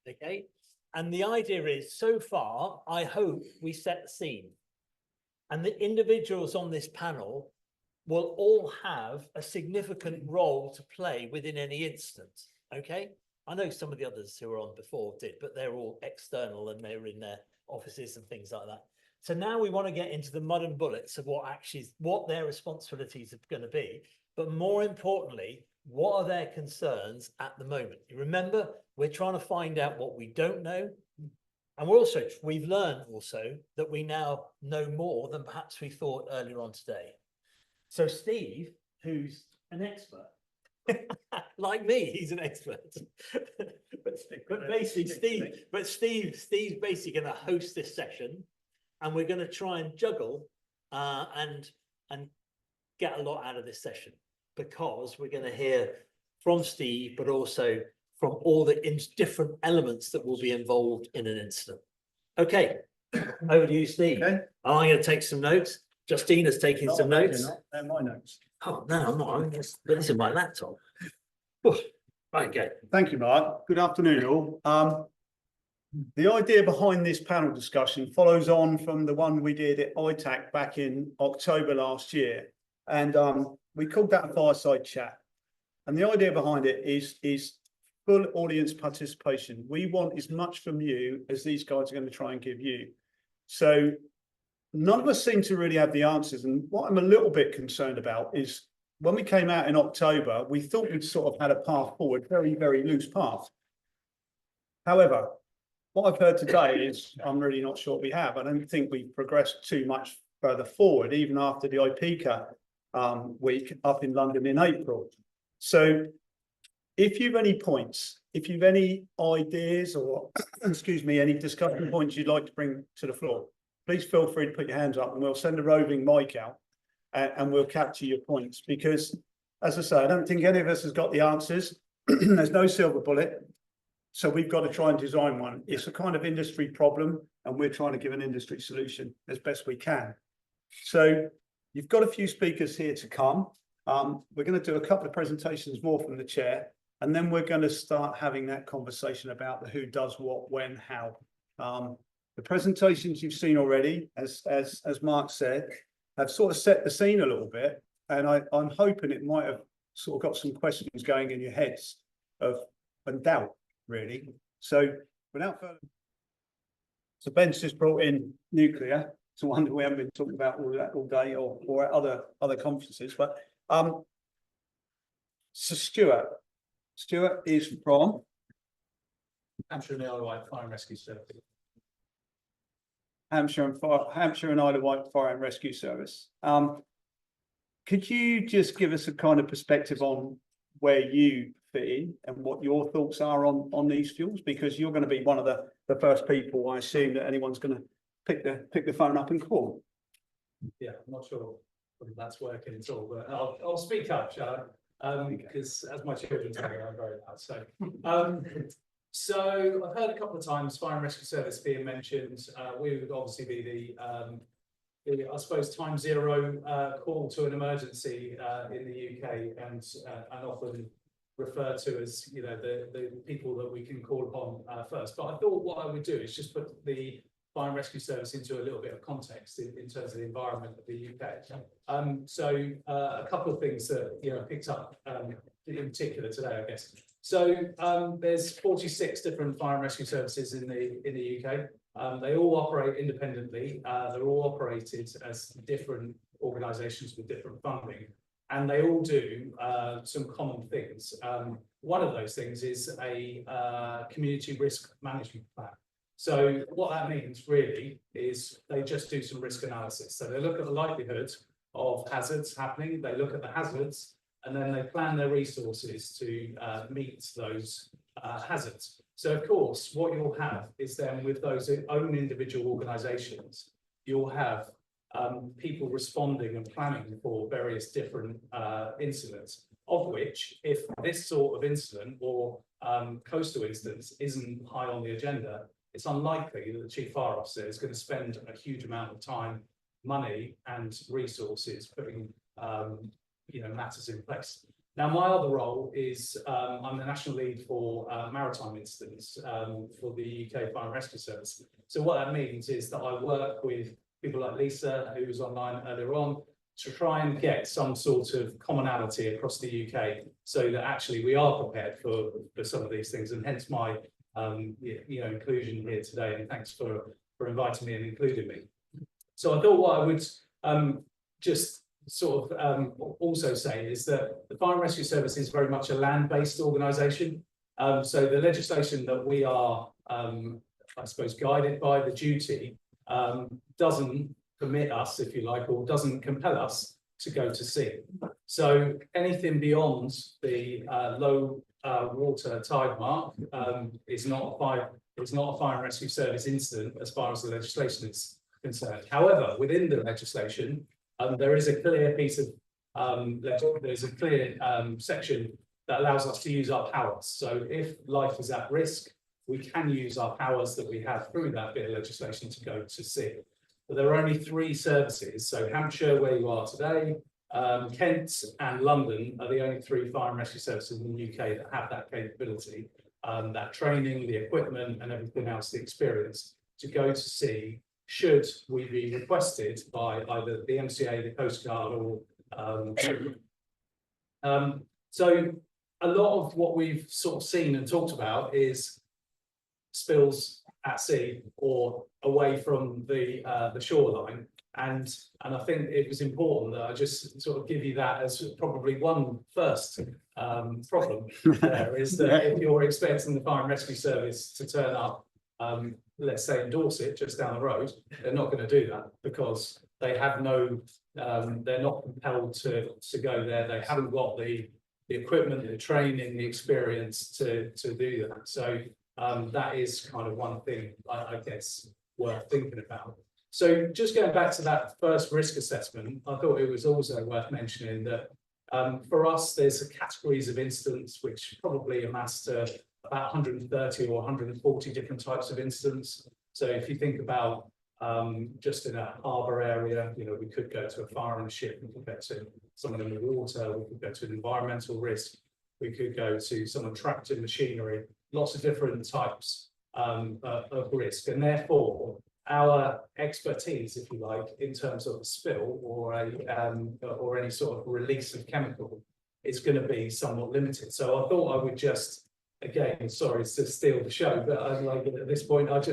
Okay. And the idea is, so far, I hope we set the scene. And the individuals on this panel will all have a significant role to play within any instance. Okay. I know some of the others who were on before did, but they're all external and they're in their offices and things like that. So now we want to get into the mud and bullets of what their responsibilities are going to be. But more importantly, what are their concerns at the moment? You remember, we're trying to find out what we don't know. And we've learned also that we now know more than perhaps we thought earlier on today. So Steve, who's an expert, like me, he's an expert. but basically, Steve's basically going to host this session, and we're going to try and juggle and get a lot out of this session, because we're going to hear from Steve, but also from all the different elements that will be involved in an incident. Okay, over to you, Steve. Okay. I'm going to take some notes. Justina's taking some notes. They're my notes. Oh, no, I'm not. This is my laptop. Oh, right, go. Thank you, Mark. Good afternoon, all. The idea behind this panel discussion follows on from the one we did at ITAC back in October last year. And we called that a fireside chat. And the idea behind it is full audience participation. We want as much from you as these guys are going to try and give you. So none of us seem to really have the answers. And what I'm a little bit concerned about is when we came out in October, we thought we'd sort of had a path forward, very, very loose path. However, what I've heard today is I'm really not sure we have. I don't think we've progressed too much further forward, even after the IPCA week up in London in April. So if you've any points, if you've any ideas or, excuse me, any discussion points you'd like to bring to the floor, please feel free to put your hands up and we'll send a roving mic out and we'll capture your points. Because, as I say, I don't think any of us has got the answers. There's no silver bullet. So we've got to try and design one. It's a kind of industry problem and we're trying to give an industry solution as best we can. So you've got a few speakers here to come. We're going to do a couple of presentations more from the chair, and then we're going to start having that conversation about the who does what, when, how. The presentations you've seen already, as Mark said, have sort of set the scene a little bit, and I'm hoping it might have sort of got some questions going in your heads and doubt, really. So without further, so Ben's just brought in nuclear. It's a wonder we haven't been talking about all that all day or at other conferences. But so Stuart is from Hampshire and Isle of Wight Fire and Rescue Service. Hampshire and Isle of Wight Fire and Rescue Service. Could you just give us a kind of perspective on where you fit in and what your thoughts are on these fuels? Because you're going to be one of the first people, I assume, that anyone's going to pick the phone up and call. Yeah, I'm not sure whether that's working at all, but I'll speak up, shall I? Because as my children tell me, I'm very loud. So I've heard a couple of times Fire and Rescue Service being mentioned. We would obviously be the I suppose time zero call to an emergency in the UK, and often referred to as, you know, the people that we can call upon first. But I thought what I would do is just put the Fire and Rescue Service into a little bit of context in terms of the environment of the UK. So a couple of things that, you know, picked up in particular today, I guess. So there's 46 different fire and rescue services in the UK. They all operate independently. They're all operated as different organisations with different funding, and they all do some common things. One of those things is a community risk management plan. So what that means really is they just do some risk analysis. So they look at the likelihood of hazards happening, they look at the hazards, and then they plan their resources to meet those hazards. So of course, what you'll have is then with those own individual organisations, you'll have people responding and planning for various different incidents, of which, if this sort of incident or coastal incidents isn't high on the agenda, it's unlikely that the Chief Fire Officer is going to spend a huge amount of time, money and resources putting matters in place. Now, my other role is I'm the national lead for maritime incidents for the UK Fire and Rescue Service. So what that means is that I work with people like Lisa, who was online earlier on, to try and get some sort of commonality across the UK, so that actually we are prepared for some of these things, and hence my inclusion here today. And thanks for inviting me and including me. So I thought what I would just sort of also say is that the Fire and Rescue Service is very much a land-based organisation. So the legislation that we are, I suppose, guided by, the duty, doesn't permit us, if you like, or doesn't compel us to go to sea. So anything beyond the low water tide mark is not a fire and rescue service incident as far as the legislation is concerned. However, within the legislation, there is a clear piece of there's a clear section that allows us to use our powers. So if life is at risk, we can use our powers that we have through that bit of legislation to go to sea. But there are only 3 services. So Hampshire, where you are today, Kent and London are the only 3 fire and rescue services in the UK that have that capability, that training, the equipment and everything else, the experience to go to sea, should we be requested by either the MCA, the Coast Guard, or so a lot of what we've sort of seen and talked about is spills at sea or away from the shoreline, and I think it was important that I just sort of give you that as probably one first problem there is that if you're expecting the Fire and Rescue Service to turn up, let's say in Dorset, just down the road, they're not going to do that because they have no, they're not compelled to go there. They haven't got the equipment, the training, the experience to do that. So that is kind of one thing I guess worth thinking about. So just going back to that first risk assessment, I thought it was also worth mentioning that for us, there's categories of incidents which probably amass to about 130 or 140 different types of incidents. So if you think about just in a harbour area, we could go to a fire on a ship, we could go to someone in the water, we could go to an environmental risk, we could go to someone trapped in machinery, lots of different types of risk. And therefore, our expertise, if you like, in terms of a spill or any sort of release of chemical is going to be somewhat limited. So I thought I would just, again, sorry to steal the show, but I'd like at this point, I'd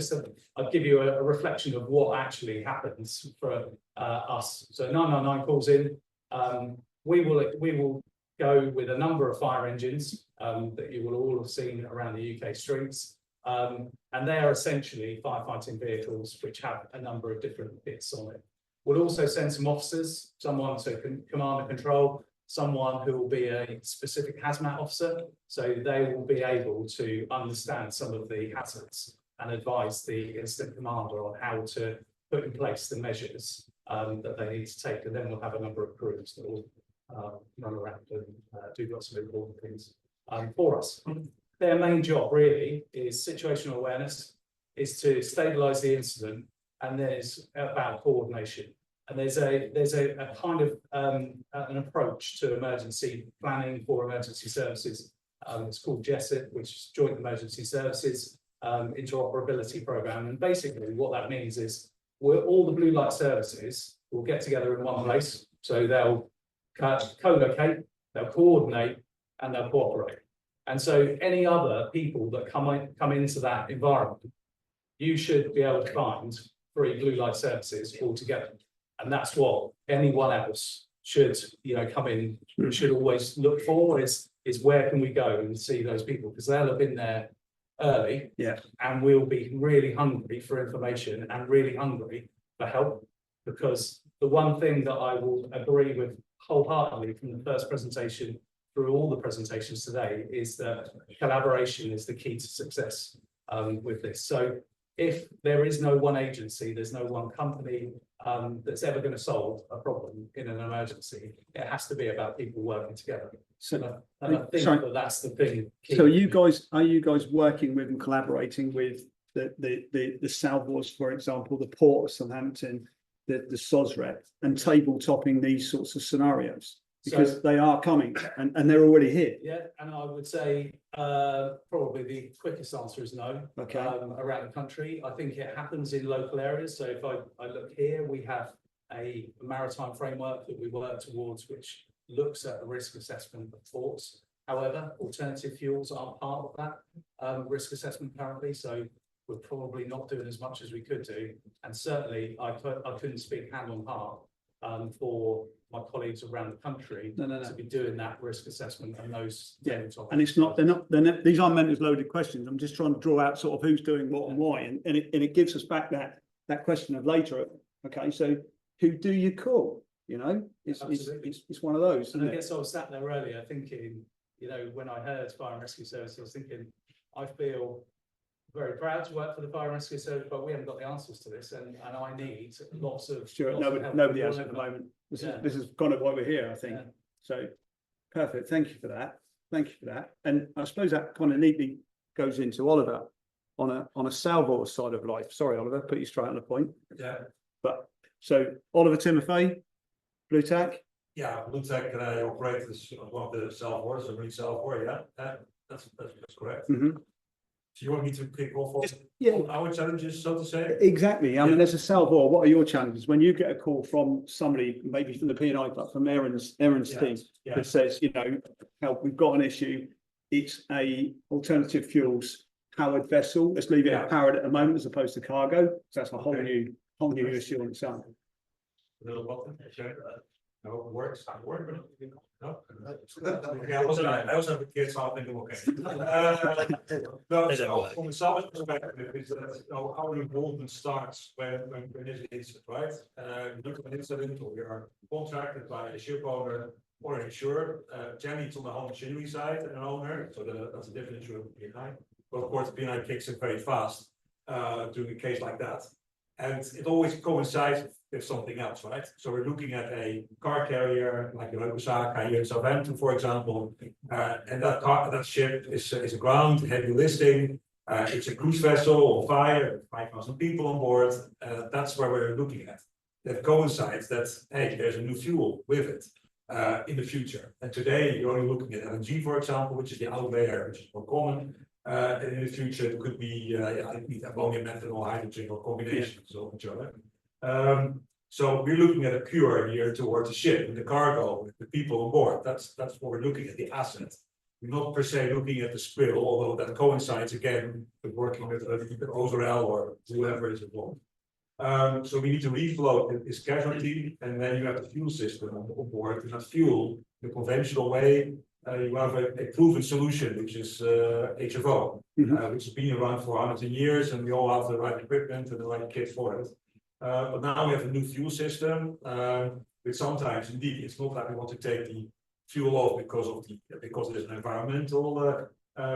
give you a reflection of what actually happens for us. So 999 calls in. We will go with a number of fire engines that you will all have seen around the UK streets. And they are essentially firefighting vehicles which have a number of different bits on it. We'll also send some officers, someone to command and control, someone who will be a specific hazmat officer, so they will be able to understand some of the hazards and advise the incident commander on how to put in place the measures that they need to take. And then we'll have a number of crews that will run around and do lots of important things for us. Their main job really is situational awareness, is to stabilise the incident, and there's about coordination. And there's a kind of an approach to emergency planning for emergency services. It's called JESIP, which is Joint Emergency Services Interoperability Programme. And basically what that means is all the blue light services will get together in one place. So they'll co-locate, they'll coordinate, and they'll cooperate. And so any other people that come into that environment, you should be able to find 3 blue light services all together. And that's what anyone else should, come in, should always look for is where can we go and see those people, because they'll have been there early, and we'll be really hungry for information and really hungry for help. Because the one thing that I will agree with wholeheartedly from the first presentation through all the presentations today is that collaboration is the key to success with this. So if there is no one agency, there's no one company that's ever going to solve a problem in an emergency, it has to be about people working together. So I think that's the thing. So are you guys working with and collaborating with the Salvors, for example, the Port of Southampton, the SOSREP, and table topping these sorts of scenarios? because they are coming and they're already here. Yeah, and I would say probably the quickest answer is no. Okay. Around the country, I think it happens in local areas. So if I look here, we have a maritime framework that we work towards, which looks at the risk assessment of ports. However, alternative fuels aren't part of that risk assessment currently, so we're probably not doing as much as we could do. And certainly, I couldn't speak hand on heart for my colleagues around the country to be doing that risk assessment and those. And it's not, they're not, these aren't meant as loaded questions. I'm just trying to draw out sort of who's doing what and why, and it gives us back that question of later. Okay, so who do you call? You know, it's one of those. And I guess I was sat there earlier thinking, you know, when I heard Fire and Rescue Service, I was thinking, I feel very proud to work for the Fire and Rescue Service, but we haven't got the answers to this, and I need lots of. Stuart, nobody has at the moment. This is kind of why we're here, I think. Yeah. So, perfect. Thank you for that. Thank you for that. And I suppose that kind of neatly goes into Oliver on a Salvor side of life. Sorry, Oliver, put you straight on the point. Yeah. But so Oliver Timothy, Blue Tack. Yeah, Blue Tech operate as one of the Salvors, a Salvor, yeah, that's correct. Mm-hmm. So you want me to kick off Yeah. on our challenges, so to say? Exactly. I mean, as a Salvor, what are your challenges when you get a call from somebody, maybe from the P&I, but from Aaron's team, Yeah. that says, you know, help, we've got an issue. It's a alternative fuels powered vessel. Let's leave it Yeah. at powered at the moment as opposed to cargo. So that's a whole Okay. new issue on its own. A little button, check. No, it works, not working. No. Okay, I also have a kid, so I think I'm okay. No, so from the Salvage perspective, is that our involvement starts when there's an incident, right? Look at an incident, or we are contracted by a ship owner or an insurer. Generally, it's on the whole machinery side and an owner, so that's a different insurer from P&I. But of course, P&I kicks in very fast during a case like that. And it always coincides with something else, right? So we're looking at a car carrier like the Osaka here in Southampton, for example, and that ship is aground, heavy listing. It's a cruise vessel on fire, 5,000 people on board. That's where we're looking at. That coincides that hey, there's a new fuel with it in the future. And today you're only looking at LNG, for example, which is the out layer, which is more common. And in the future, it could be ammonia, methanol, hydrogen, or combinations of each other. So we're looking at a cure here towards the ship and the cargo, the people on board. That's what we're looking at, the asset. We're not per se looking at the spill, although that coincides again with working with Ozarel or whoever is involved. So we need to refloat this casualty, and then you have the fuel system on board. And that fuel, the conventional way, you have a proven solution, which is HFO, which has been around for 100 years, and we all have the right equipment and the right kit for it. But now we have a new fuel system, which sometimes indeed it's not that we want to take the fuel off because there's an environmental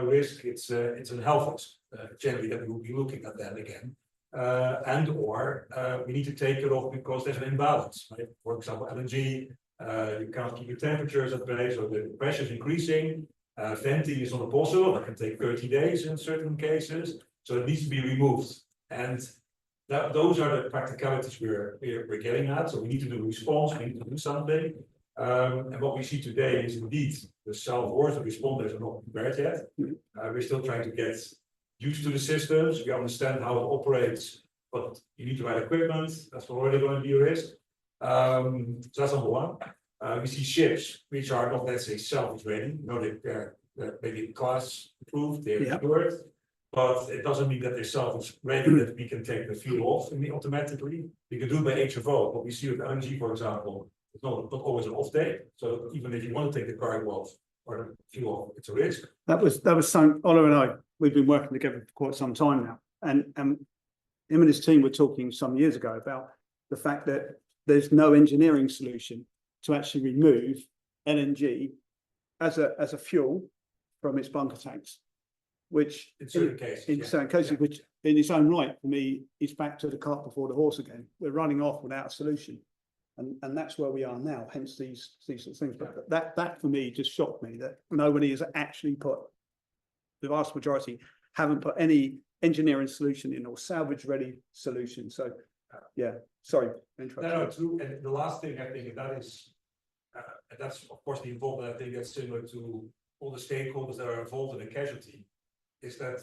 risk. It's a health risk generally that we will be looking at then again, and or we need to take it off because there's an imbalance. Right? For example, LNG. You can't keep your temperatures at bay, so the pressure is increasing. Venting is not possible, that can take 30 days in certain cases, so it needs to be removed. And those are the practicalities we're getting at. So we need to do a response, we need to do something. And what we see today is indeed the Salvors, the responders are not prepared yet. We're still trying to get used to the systems, we understand how it operates, but you need the right equipment, that's already going to be a risk. So that's number one. We see ships which are not, let's say, salvage ready. You know, they're maybe class approved, they're insured, but it doesn't mean that they're salvage ready that we can take the fuel off automatically. We can do it by HFO, but we see with LNG, for example, it's not always an off day. So even if you want to take the cargo off or the fuel off, it's a risk. That was something Oliver and I, we've been working together for quite some time now, and him and his team were talking some years ago about the fact that there's no engineering solution to actually remove LNG as a fuel from its bunker tanks, which in certain cases, which in its own right, for me, is back to the cart before the horse again. We're running off without a solution, and that's where we are now. Hence these sort of things. But that for me just shocked me that nobody has actually put, the vast majority haven't put any engineering solution in or salvage ready solution. So yeah, sorry. No, true. And the last thing I think that is And that's of course the involvement. I think that's similar to all the stakeholders that are involved in a casualty. Is that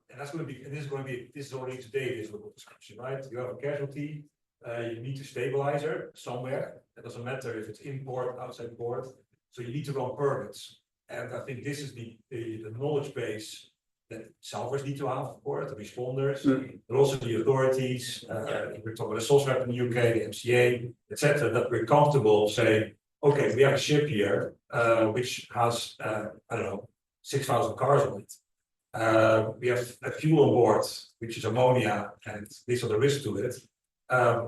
and that's going to be, and this is already today this description, right? You have a casualty, you need to stabilize her somewhere. It doesn't matter if it's in port, outside port. So you need to run permits. And I think this is the knowledge base that salvers need to have, of course, the responders, but also the authorities. We're talking about the SOSREP in the UK, the MCA, etc. That we're comfortable saying, okay, we have a ship here, which has I don't know, 6,000 cars on it. We have a fuel on board, which is ammonia, and these are the risks to it.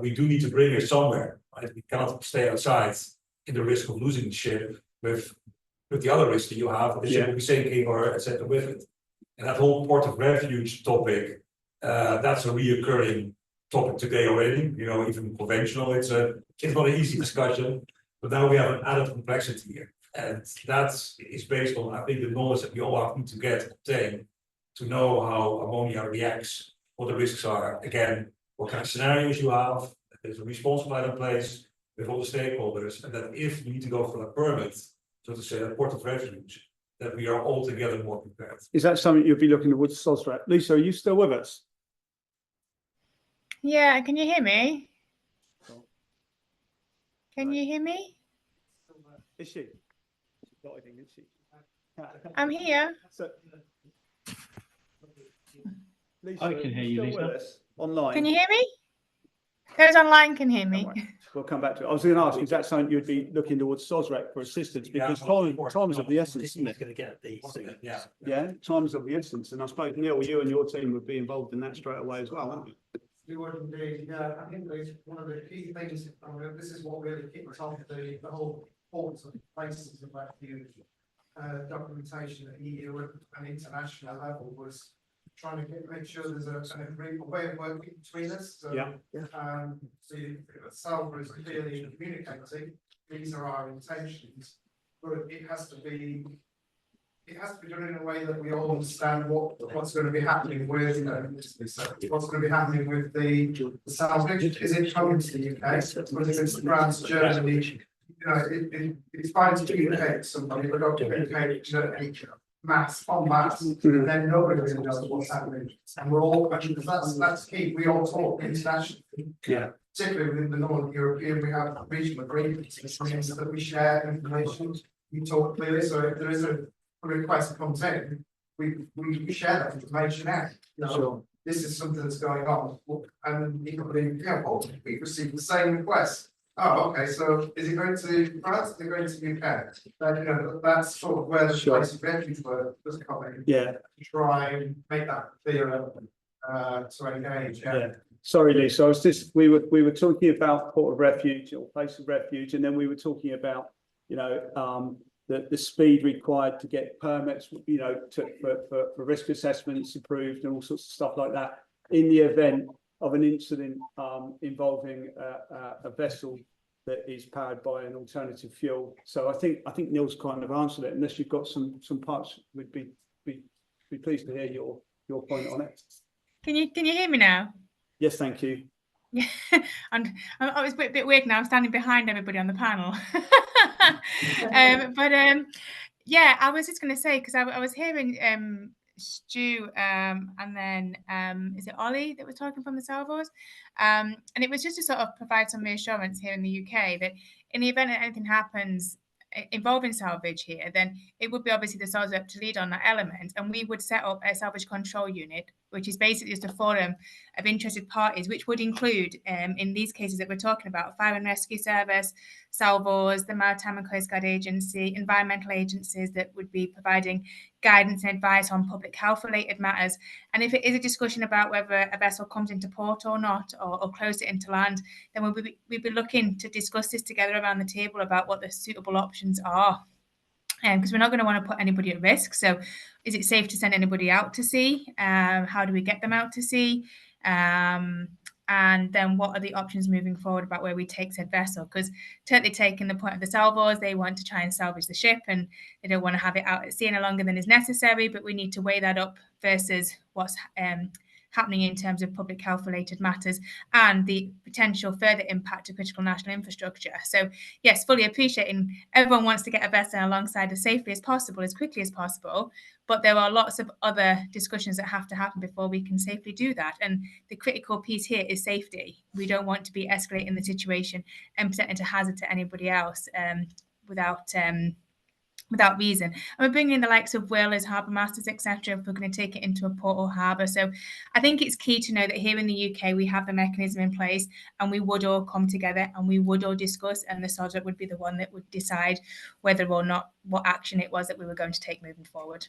We do need to bring her somewhere, right? We cannot stay outside in the risk of losing the ship with the other risks that you have. The ship will be sinking or etc. with it. And that whole port of refuge topic, that's a reoccurring topic today already. You know, even conventional, it's not an easy discussion, but now we have an added complexity here. And that is based on, I think, the knowledge that we all have to obtain to know how ammonia reacts, what the risks are. Again, what kind of scenarios you have, there's a response plan in place with all the stakeholders, and that if we need to go for a permit, so to say, a port of refuge, that we are all together more prepared. Is that something you'll be looking towards SOSREP? Lisa, are you still with us? Yeah, can you hear me? Can Right. you hear me? Is she? She's not, I think, is she? I'm here. So, Lisa, I can hear you, still with Lisa. us Online. Can you hear me? Those online can hear me. We'll come back to it. I was going to ask, is that something you'd be looking towards SOSREC for assistance? Because time is of the essence, isn't He's it? going to get these. Yeah. Yeah, time is of the essence. And I suppose, Neil, you and your team would be involved in that straight away as well, aren't you? We would indeed, yeah, I think there's one of the key things, I mean, this is what really kicked off the whole ports of places of refuge. Documentation at EU and international level was trying to make sure there's an agreement, way of working between us. So, Yeah. so Salva is clearly communicating, these are our intentions, but it has to be done in a way that we all understand what's going to be happening with, what's going to be happening with the salvage. Is it coming to the UK? Whether it's France, Germany, you know, it's fine to communicate to somebody, but don't communicate to mass, en masse, and then nobody really knows what's happening. And we're all, that's key. We all talk internationally. Yeah. Particularly within the Northern European, we have regional agreements, which means that we share information, we talk clearly, so if there is a request comes in, we share that information out. You know, Sure. this is something that's going on, and you could be, yeah, well, we received the same request. Oh, okay, so is it going to France? Is it going to UK? You know, that's sort of where the Sure. place of refuge work was coming. Yeah. To try and make that clearer, to engage. Yeah. Sorry, Lisa, I was just, we were talking about port of refuge or place of refuge, and then we were talking about, you know, the speed required to get permits, you know, for risk assessments approved and all sorts of stuff like that in the event of an incident involving a vessel that is powered by an alternative fuel. So I think Neil's kind of answered it. Unless you've got some parts, we'd be pleased to hear your point on it. Can you hear me now? Yes, thank you. Yeah, and I was a bit weird now. I'm standing behind everybody on the panel. Yeah, I was just going to say, because I was hearing Stu and then is it Ollie that was talking from the Salvos? And it was just to sort of provide some reassurance here in the UK that in the event that anything happens involving salvage here, then it would be obviously the SOSREP to lead on that element, and we would set up a salvage control unit, which is basically just a forum of interested parties, which would include, in these cases that we're talking about, Fire and Rescue Service, Salvos, the Maritime and Coast Guard Agency, environmental agencies that would be providing guidance and advice on public health related matters. And if it is a discussion about whether a vessel comes into port or not, or close it into land, then we'd be looking to discuss this together around the table about what the suitable options are. Because we're not going to want to put anybody at risk. So is it safe to send anybody out to sea? How do we get them out to sea? And then what are the options moving forward about where we take said vessel? Because totally taking the point of the Salvos, they want to try and salvage the ship and they don't want to have it out at sea any longer than is necessary, but we need to weigh that up versus what's happening in terms of public health related matters and the potential further impact to critical national infrastructure. So yes, fully appreciating everyone wants to get a vessel alongside as safely as possible, as quickly as possible, but there are lots of other discussions that have to happen before we can safely do that. And the critical piece here is safety. We don't want to be escalating the situation and presenting a hazard to anybody else without reason. And we're bringing in the likes of whalers, harbour masters, etc. if we're going to take it into a port or harbour. So I think it's key to know that here in the UK, we have the mechanism in place and we would all come together and we would all discuss, and the SODRAC would be the one that would decide whether or not what action it was that we were going to take moving forward.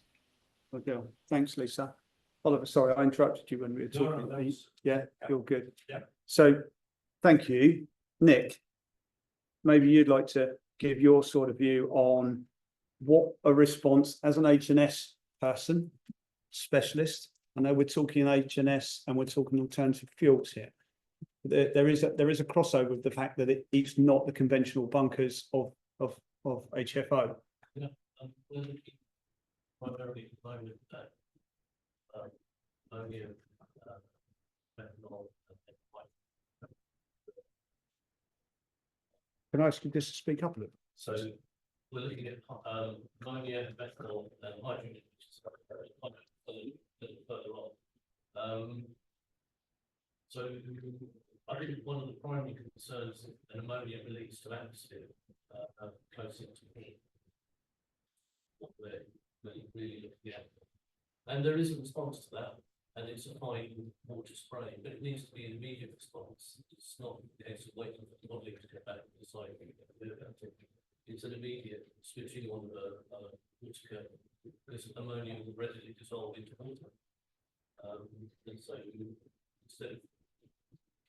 Okay, thanks, Lisa. Oliver, sorry, I interrupted you when we were No, talking. no, that was- Yeah, you're good. Yeah. So, thank you. Nick, maybe you'd like to give your sort of view on what a response as an H&S person, specialist. I know we're talking H&S and we're talking alternative fuels here. There is a crossover with the fact that it's not the conventional bunkers of HFO. Primarily at the moment that ammonia, methanol, and pipe. Can I ask you just to speak up a little? So we're looking at ammonia, methanol, and hydrogen, which is a little further on. So I think one of the primary concerns that ammonia release to atmosphere closer to what we're really looking at. And there is a response to that, and it's a fine water spray, but it needs to be an immediate response. It's not a case of waiting for the body to get back to the site. It's an immediate switching on the water curve, because ammonia will readily dissolve into water. And so instead of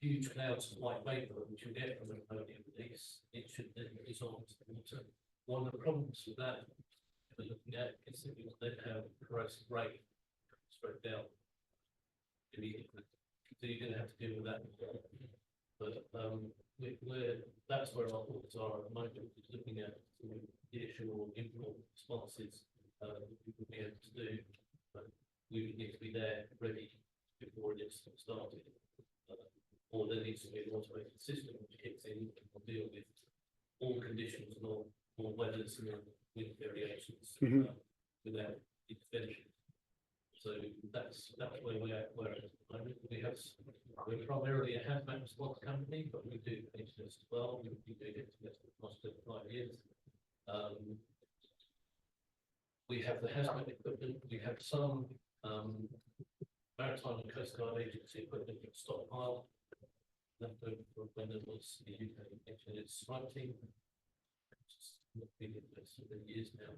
huge clouds of white vapor which you get from an ammonia release, it should then dissolve into water. One of the problems with that we're looking at is that you will then have corrosive rain straight down immediately. So you're going to have to deal with that. But that's where our thoughts are at the moment, is looking at the issue or import responses we would be able to do. But we would need to be there ready before it gets started. Or there needs to be an automated system which kicks in and will deal with all conditions and all weathers and wind variations without intervention. So that's where we're at. We're primarily a hazmat response company, but we do H&S as well. We've been doing it for the last 5 years. We have the hazmat equipment. We have some maritime and coast guard agency equipment stockpile left over from when there was the UK H&S strike team. Not been in place for years now,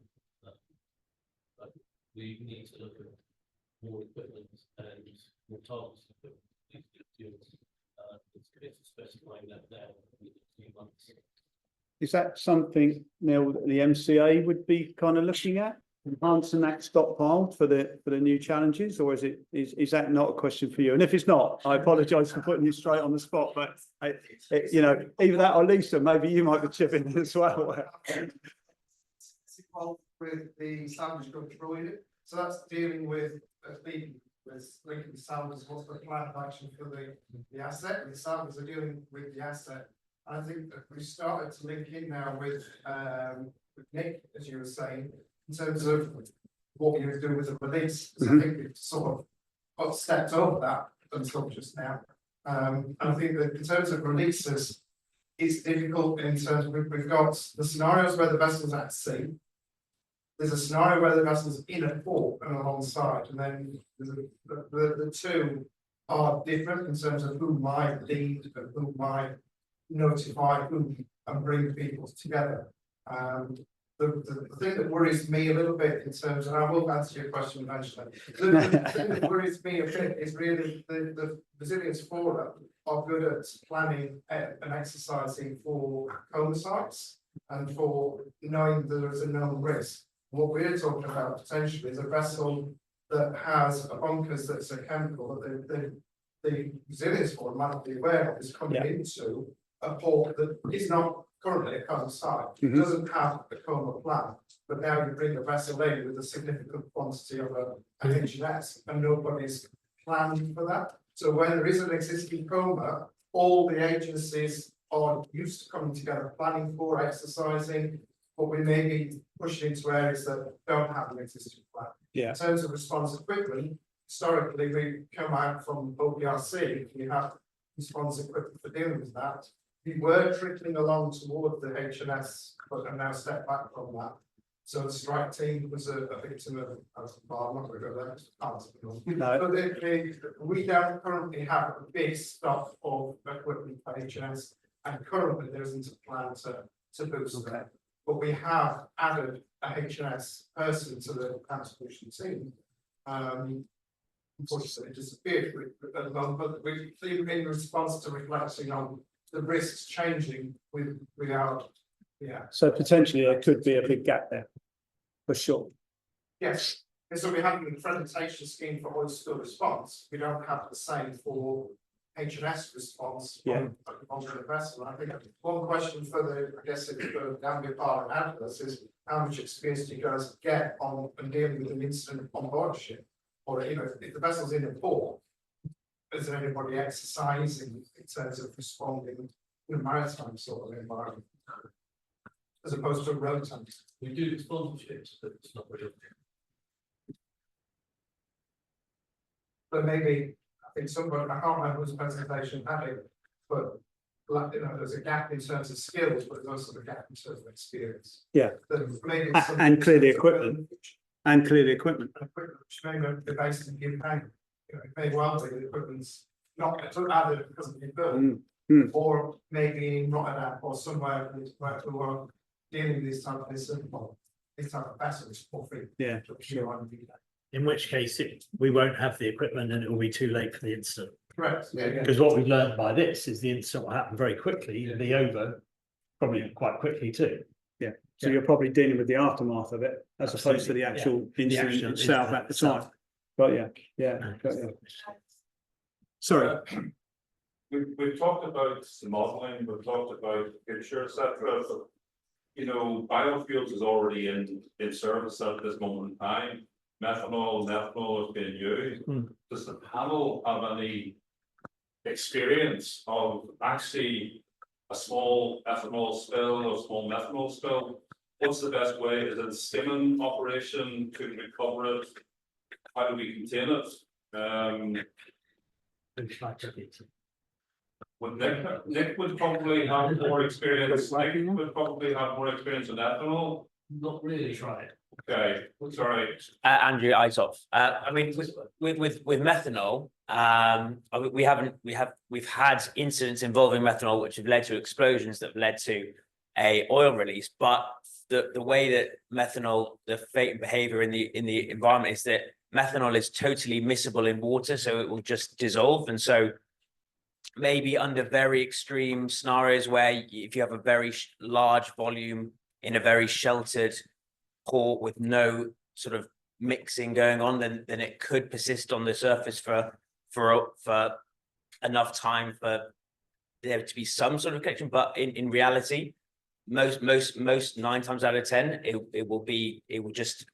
but we need to look at more equipment and more targets. It's specifying that now in a few months. Is that something, Neil, that the MCA would be kind of looking at, enhancing that stockpile for the new challenges, or is that not a question for you? And if it's not, I apologise for putting you straight on the spot, but either that or Lisa, maybe you might be chipping in as well. It's involved with the salvage control unit, so that's dealing with linking the salvage. What's the plan of action for the asset? And the salvage are dealing with the asset. I think that we started to link in now with Nick, as you were saying, in terms of what you're doing with the release. So I think we've sort of got stepped over that until just now. And I think that in terms of releases, it's difficult in terms of we've got the scenarios where the vessel's at sea. There's a scenario where the vessel's in a port and alongside, and then the two are different in terms of who might lead and who might notify who and bring people together. The thing that worries me a little bit in terms, and I will answer your question eventually, the thing that worries me a bit is really the resilience forum are good at planning and exercising for coma sites and for knowing that there is a known risk. What we're talking about potentially is a vessel that has a bunkers that's a chemical that the resilience forum might not be aware of is coming into a port that is not currently a coma site. It doesn't have a coma plan, but now you bring a vessel in with a significant quantity of a H&S and nobody's planned for that. So when there is an existing coma, all the agencies are used to coming together, planning for, exercising, but we may be pushing into areas that don't have an existing plan. Yeah. In terms of response equipment, historically, we come out from OPRC, we have response equipment for dealing with that. We were trickling along toward the HNS, but have now stepped back from that. So the strike team was a victim of, well, I'm not going to go there. No. But we don't currently have a big stock of equipment for HNS, and currently there isn't a plan to boost that. But we have added a HNS person to the cancer solution team. Unfortunately, it disappeared at the moment, but we think in response to reflecting on the risks changing with our, yeah. So potentially there could be a big gap there, for sure. Yes, and so we have an accreditation scheme for oil spill response. We don't have the same for HNS response on the vessel. I think one question for the, I guess, for Gambia Bar and Atlas is how much experience do you guys get on dealing with an incident on board a ship? Or, you know, if the vessel's in a port, is there anybody exercising in terms of responding in a maritime sort of environment? As opposed to road tanks. We do sponsorships, but it's not really. But maybe, I think somebody, I can't remember whose presentation had it, but like, you know, there's a gap in terms of skills, but there's also a gap in terms of experience. Yeah. That maybe And clearly equipment. And clearly equipment. Equipment, which may not be based in UK. You know, it may well be the equipment's not added because of the built, or maybe not enough, or somewhere where we were dealing with these type of these type of vessels for free. Yeah. In which case we won't have the equipment and it will be too late for the incident. Correct. Yeah. Because what we've learned by this is the incident will happen very quickly and be over probably quite quickly too. So you're probably dealing with the aftermath of it as opposed to the actual incident actual itself incident at the time. But got you. Sorry. We've talked about the modelling, we've talked about future, etc. But, you know, biofuels is already in service at this moment in time. Methanol is being used. Does the panel have any experience of actually a small ethanol spill or small methanol spill? What's the best way? Is it a skimming operation to recover it? How do we contain it? Would Nick would probably have more experience. Nick would probably have more experience with ethanol. Not really. Try it. Okay, sorry. Andrew Isov. I mean, with methanol, we've had incidents involving methanol which have led to explosions that have led to a oil release, but the way that methanol, the fate and behavior in the environment is that methanol is totally miscible in water, so it will just dissolve. And so maybe under very extreme scenarios where if you have a very large volume in a very sheltered port with no sort of mixing going on, then it could persist on the surface for enough time for there to be some sort of connection. But in reality, most 9 times out of 10, it will just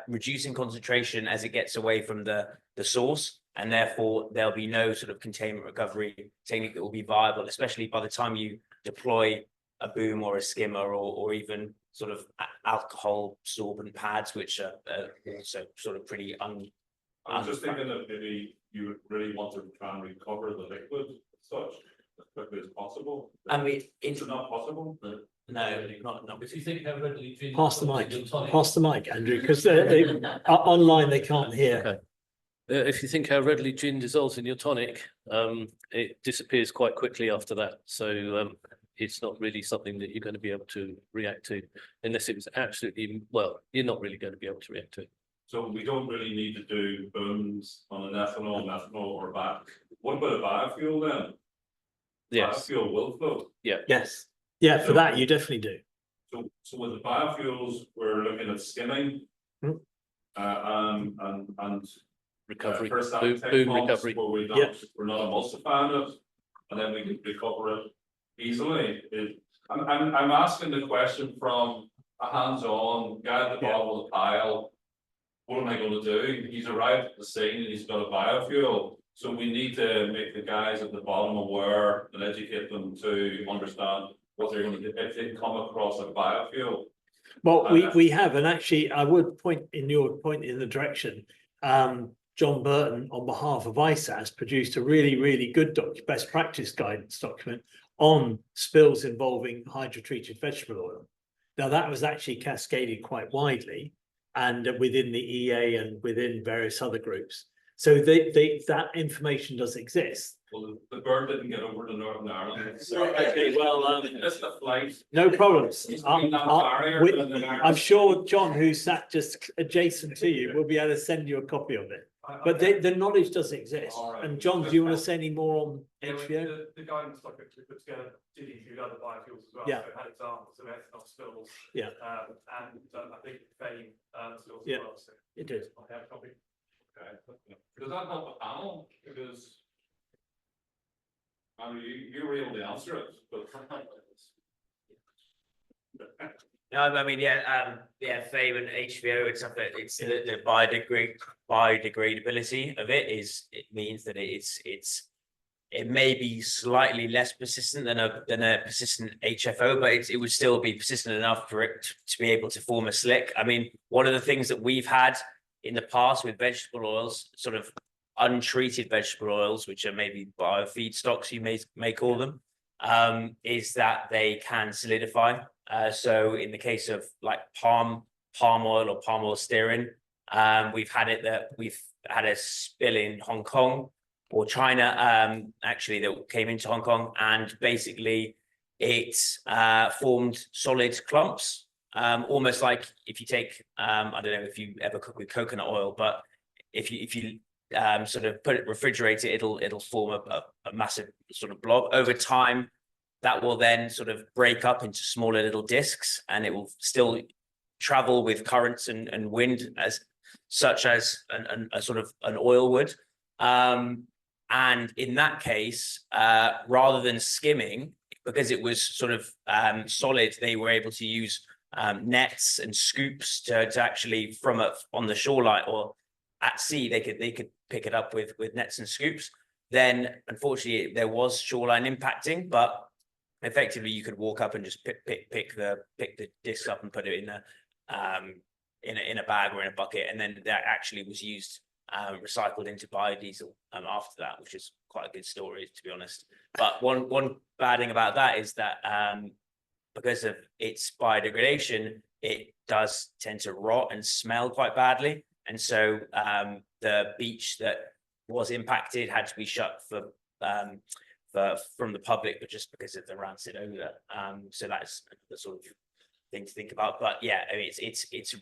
reduce in concentration as it gets away from the source, and therefore there'll be no sort of containment recovery technique that will be viable, especially by the time you deploy a boom or a skimmer or even sort of alcohol sorbent pads, which are also sort of pretty I'm just thinking that maybe you would really want to try and recover the liquid as such as quickly as possible. I mean, Is it not possible? no, not. If you think how readily. Pass the mic, Andrew, because online they can't hear. Okay. If you think how readily gin dissolves in your tonic, it disappears quite quickly after that. So it's not really something that you're going to be able to react to unless it was absolutely, well, you're not really going to be able to react to it. So we don't really need to do booms on an methanol or back. What about a biofuel then? Yes. Biofuel will float. Yes. Yeah, for that you definitely do. So with the biofuels, we're looking at skimming. And Recovery, first that boom technology recovery. where we're not emulsifying it, and then we can recover it easily. I'm asking the question from a hands-on guy at the bottom of the pile. what am I gonna do? He's arrived at the scene and he's got a biofuel. So we need to make the guys at the bottom aware and educate them to understand what they're gonna do if they come across a biofuel. Well, we have, and actually I would point in the direction. John Burton, on behalf of ISAS, produced a really good best practice guidance document on spills involving hydrotreated vegetable oil. Now that was actually cascaded quite widely and within the EA and within various other groups. So that information does exist. Well, the bird didn't get over to Northern Ireland. Okay, well, That's the flight. no problems. It's been that barrier. I'm sure John, who sat just adjacent to you, will be able to send you a copy of it. But the knowledge does exist. All right. And John, do you want to say any more on Yeah, HBO? the guidance document we put together did include other biofuels as well. Yeah. So it had examples of ethanol spills. Yeah. And I think FAME spills Yeah. as well. So It is. I have a copy. Okay. Does that help the panel? Because I mean, you were able to answer it, but. No, I mean, FAME and HBO, it's something, it's the biodegradability of it means that it may be slightly less persistent than a persistent HFO, but it would still be persistent enough for it to be able to form a slick. I mean, one of the things that we've had in the past with vegetable oils, sort of untreated vegetable oils, which are maybe biofeedstocks, you may call them, is that they can solidify. So in the case of like palm oil or palm oil stearin, we've had a spill in Hong Kong or China, actually, that came into Hong Kong, and basically it formed solid clumps, almost like if you take, I don't know if you ever cook with coconut oil, but if you sort of refrigerate it, it'll form a massive sort of blob. Over time, that will then sort of break up into smaller little discs, and it will still travel with currents and wind such as a sort of an oil would. And in that case, rather than skimming, because it was sort of solid, they were able to use nets and scoops to actually on the shoreline or at sea, they could pick it up with nets and scoops. Then unfortunately there was shoreline impacting, but effectively you could walk up and just pick the disc up and put it in a bag or in a bucket, and then that actually was used recycled into biodiesel after that, which is quite a good story, to be honest. But one bad thing about that is that because of its biodegradation, it does tend to rot and smell quite badly. And so the beach that was impacted had to be shut from the public, but just because of the rancid odor. So that's the sort of thing to think about. But yeah, I mean, it's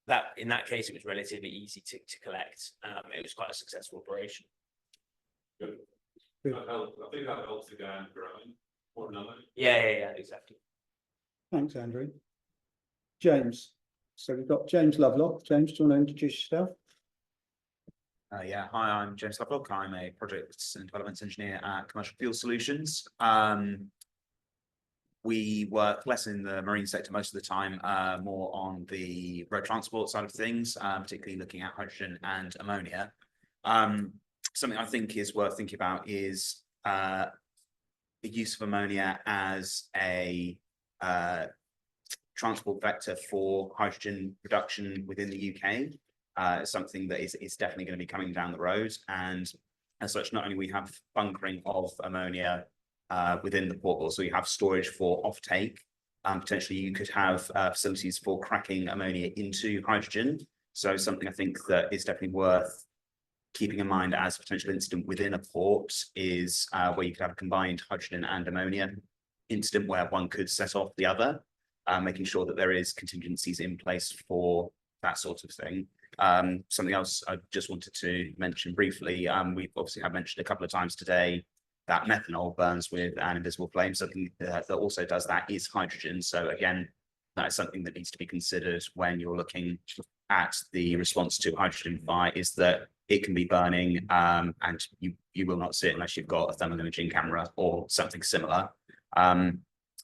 that in that case, it was relatively easy to collect. It was quite a successful operation. Good. That helped. I think that helps the guy on the ground more than others. Yeah, exactly. Thanks, Andrew. James. So we've got James Lovelock. James, do you want to introduce yourself? Yeah, hi, I'm James Lovelock. I'm a projects and developments engineer at Commercial Fuel Solutions. We work less in the marine sector most of the time, more on the road transport side of things, particularly looking at hydrogen and ammonia. Something I think is worth thinking about is the use of ammonia as a transport vector for hydrogen production within the UK. Something that is definitely going to be coming down the road, and as such, not only we have bunkering of ammonia within the port, so you have storage for offtake. Potentially, you could have facilities for cracking ammonia into hydrogen. So something I think that is definitely worth keeping in mind as a potential incident within a port is where you could have a combined hydrogen and ammonia incident where one could set off the other, making sure that there is contingencies in place for that sort of thing. Something else I just wanted to mention briefly, we've obviously have mentioned a couple of times today that methanol burns with an invisible flame. Something that also does that is hydrogen. So again, that is something that needs to be considered when you're looking at the response to hydrogen fire, is that it can be burning and you will not see it unless you've got a thermal imaging camera or something similar.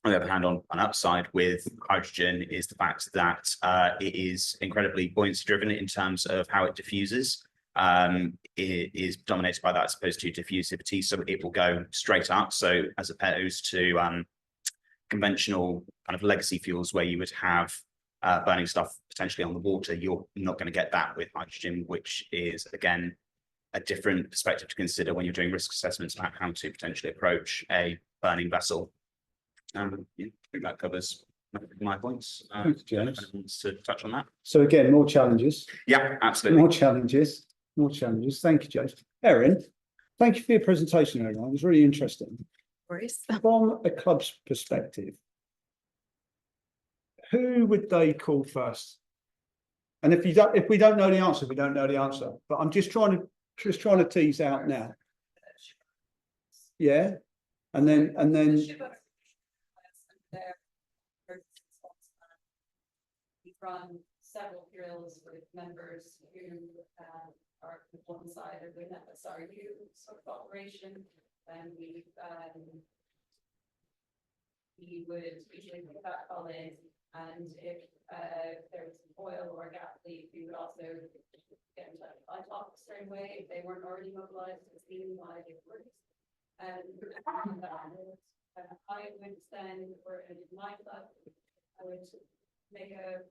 On the other hand, on an upside with hydrogen is the fact that it is incredibly buoyancy driven in terms of how it diffuses. It is dominated by that as opposed to diffusivity, so it will go straight up. So as opposed to conventional kind of legacy fuels where you would have burning stuff potentially on the water, you're not going to get that with hydrogen, which is again a different perspective to consider when you're doing risk assessments about how to potentially approach a burning vessel. Yeah, I think that covers my points. Thanks, James. If anyone wants to touch on that. So again, more challenges, Yeah, absolutely. more challenges, more challenges. Thank you, James. Erin, thank you for your presentation, everyone. It was really interesting. From a club's perspective, who would they call first? And if we don't know the answer, we don't know the answer. But I'm just trying to tease out now. Yeah, and then. We run several drills with members who are one side of the NFSRU sort of operation, and we would usually put that call in, and if there was an oil or a gas leak, we would also get in touch with ITOC straight away if they weren't already mobilized to see why they weren't. I would then, for my club, I would make a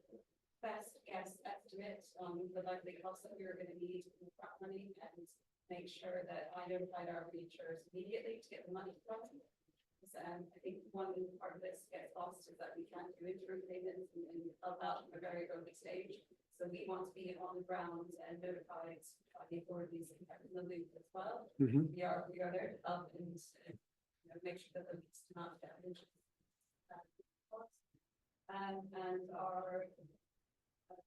best guess estimate on the likely costs that we were going to need to move that money, and make sure that I notified our reinsurers immediately to get the money from them. I think one part of this gets lost is that we can't do interim payments and allow from a very early stage. So we want to be on the ground and notified by the authorities and kept in the loop as well. We are there to help and make sure that the leaks do not get into and our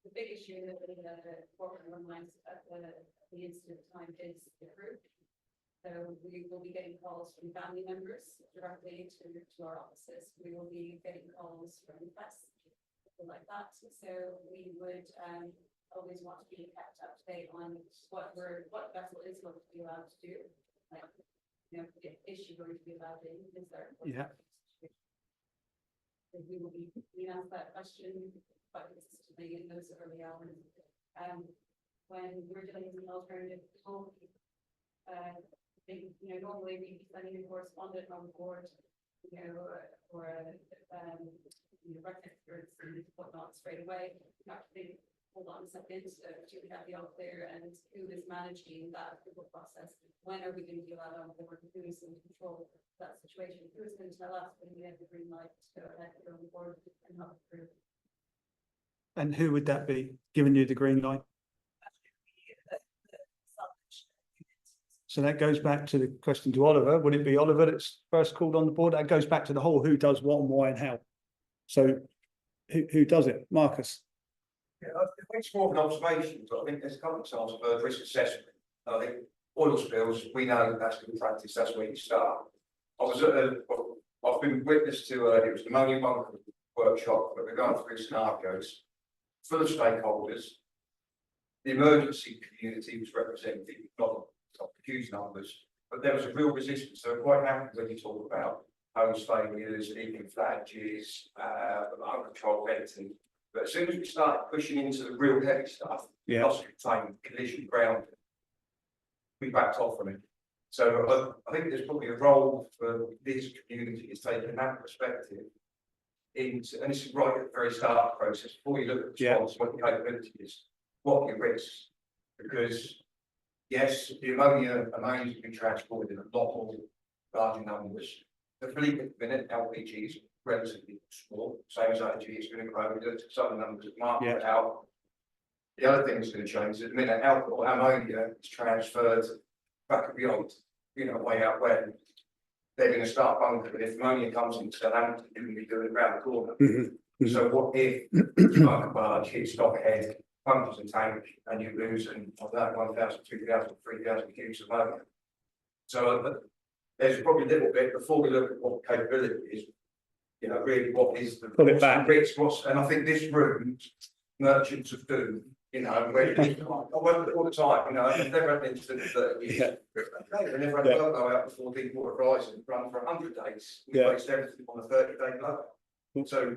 the big issue that the corporate reminds at the incident time is the group. So we will be getting calls from family members directly to our offices. We will be getting calls from press, people like that. So we would always want to be kept up to date on what vessel is going to be allowed to do. Like, is she going to be allowed in? Is there? Yeah. We will be asked that question quite consistently in those early hours. When we're dealing with an alternative fuel, normally we'd be sending a correspondent on board, or records and whatnot straight away. Actually, hold on a second, do we have the all clear, and who is managing that approval process? When are we going to be allowed on board? Who is in control of that situation? Who is going to tell us when we have the green light to go ahead and go on board and help approve? And who would that be giving you the green light? So that goes back to the question to Oliver. Would it be Oliver that's first called on the board? That goes back to the whole who does what and why and how. So who does it? Marcus? Yeah, I think it's more of an observation, but I think there's a couple of times of risk assessment. I think oil spills, we know that's good practice, that's where you start. I've been witness to it was the ammonia bunker workshop, but we're going through scenarios full of stakeholders. The emergency community was represented, not huge numbers, but there was a real resistance. So quite happy when you talk about hose failures, leaking flanges, uncontrolled venting. But as soon as we started pushing into the real heavy stuff, loss of containment, collision, ground, we backed off from it. So I think there's probably a role for this community is taking that perspective into, and this is right at the very start of the process, before you look at the response, what your capability is, what are your risks? Because yes, the ammonia is being transported in a lot more larger numbers. The fleet at the minute, LPG is relatively small, same as LNG is going to grow. We looked at some of the numbers that Mark put out. The other thing that's going to change is at the minute, alcohol, ammonia is transferred back and beyond, way out where they're going to start bunkering. If ammonia comes into Southampton, you're going to be doing it around the corner. So what if you bunker barge hits Stockhead, pumpers and tank, and you lose and of that 1,000, 2,000, 3,000 cubics of ammonia? So there's probably a little bit before we look at what the capability is. Really, what is the risk? And I think this room, Merchants of Doom, You know, where I work all the time, you know, I've never had an incident that we, I never had a well go out before deep water rising, run for 100 days. We based everything on a 30-day blow. So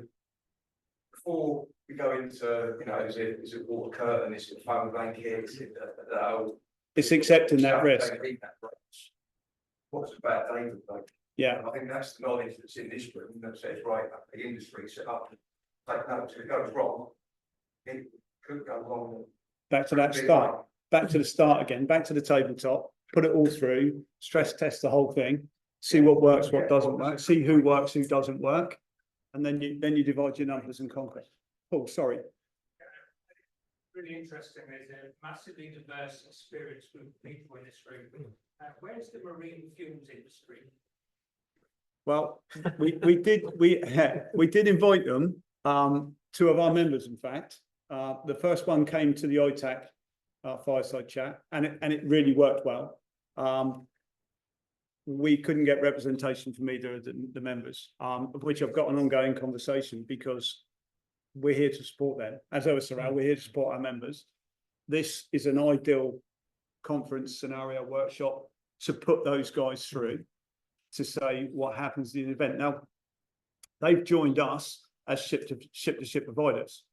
before we go into, you know, is it water curtain, is it foam blanket, is it It's accepting that risk. What's a bad day to play? Yeah. I think that's the knowledge that's in this room that says, right, the industry set up, take notes, if it goes wrong, it could go wrong. Back to that start, back to the start again, back to the tabletop, put it all through, stress test the whole thing, see what works, what doesn't work, see who works, who doesn't work. And then you divide your numbers and conquer. Oh, sorry. Really interesting, there's a massively diverse experience group of people in this room. Where's the marine fuels industry? Well, we did invite them, two of our members, in fact. The first one came to the ITAC fireside chat, and it really worked well. We couldn't get representation from either of the members, of which I've got an ongoing conversation, because we're here to support them. As OSRL, we're here to support our members. This is an ideal conference scenario workshop to put those guys through, to say what happens in the event. Now, they've joined us as ship-to-ship providers.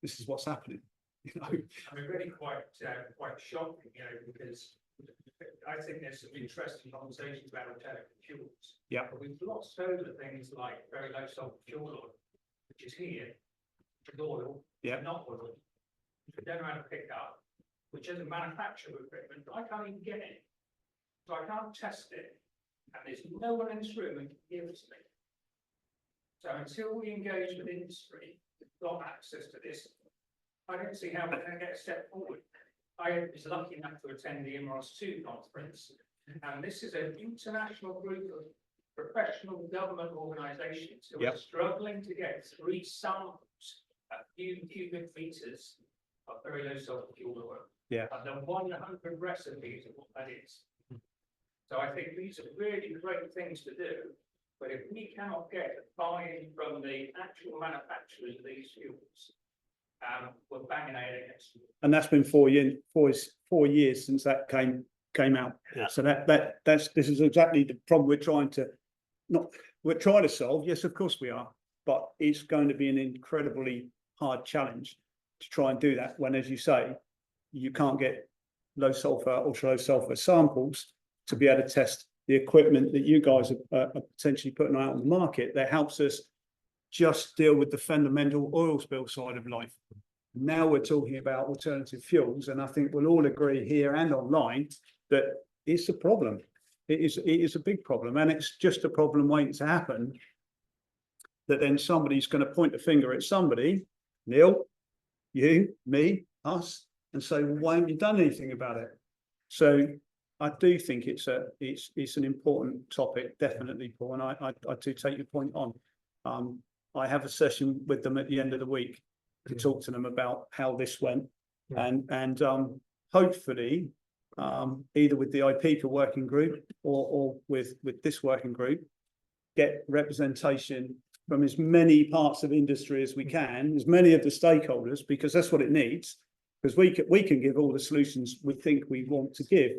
This is what's happening. You know? I mean, really quite shocking, you know, because I think there's some interesting conversations about alternative fuels. Yeah. But we've lost over things like very low sulfur fuel oil, which is here, with oil, yeah, not oil, which we don't know how to pick up, which is a manufacturer of equipment, but I can't even get it. So I can't test it. And there's no one in this room who can give it to me. So until we engage with industry, we've got access to this, I don't see how we're going to get a step forward. I was lucky enough to attend the IMROS 2 conference, and this is an international group of professional government organisations who are struggling to get 3 samples, a few cubic meters of very low sulfur fuel oil. Yeah. And then 100 recipes of what that is. So I think these are really great things to do, but if we cannot get buy-in from the actual manufacturers of these fuels, we're banging our head against them. And that's been 4 years since that came out. Yeah. So this is exactly the problem we're trying to solve. Yes, of course we are, but it's going to be an incredibly hard challenge to try and do that when, as you say, you can't get low sulfur, ultra low sulfur samples to be able to test the equipment that you guys are potentially putting out on the market that helps us just deal with the fundamental oil spill side of life. Now we're talking about alternative fuels, and I think we'll all agree here and online that it's a problem. It is a big problem, and it's just a problem waiting to happen. That then somebody's going to point a finger at somebody, Neil, you, me, us, and say, well, why haven't you done anything about it? So I do think it's an important topic, definitely, Paul, and I do take your point on. I have a session with them at the end of the week to talk to them about how this went, and hopefully, either with the IPECA working group or with this working group, get representation from as many parts of industry as we can, as many of the stakeholders, because that's what it needs. Because we can give all the solutions we think we want to give,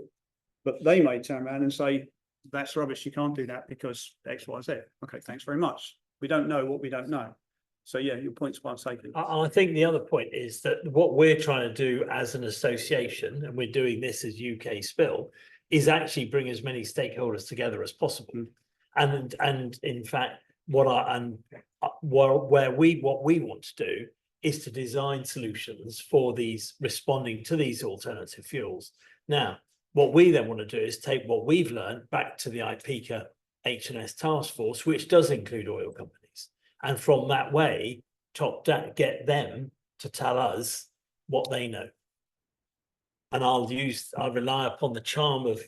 but they may turn around and say, that's rubbish, you can't do that because X, Y, Z. Okay, thanks very much. We don't know what we don't know. So yeah, your point's well taken. I think the other point is that what we're trying to do as an association, and we're doing this as UK Spill, is actually bring as many stakeholders together as possible. And in fact, what we want to do is to design solutions for these, responding to these alternative fuels. Now, what we then want to do is take what we've learned back to the IPECA H&S task force, which does include oil companies, and from that way, top down, get them to tell us what they know. And I'll rely upon the charm of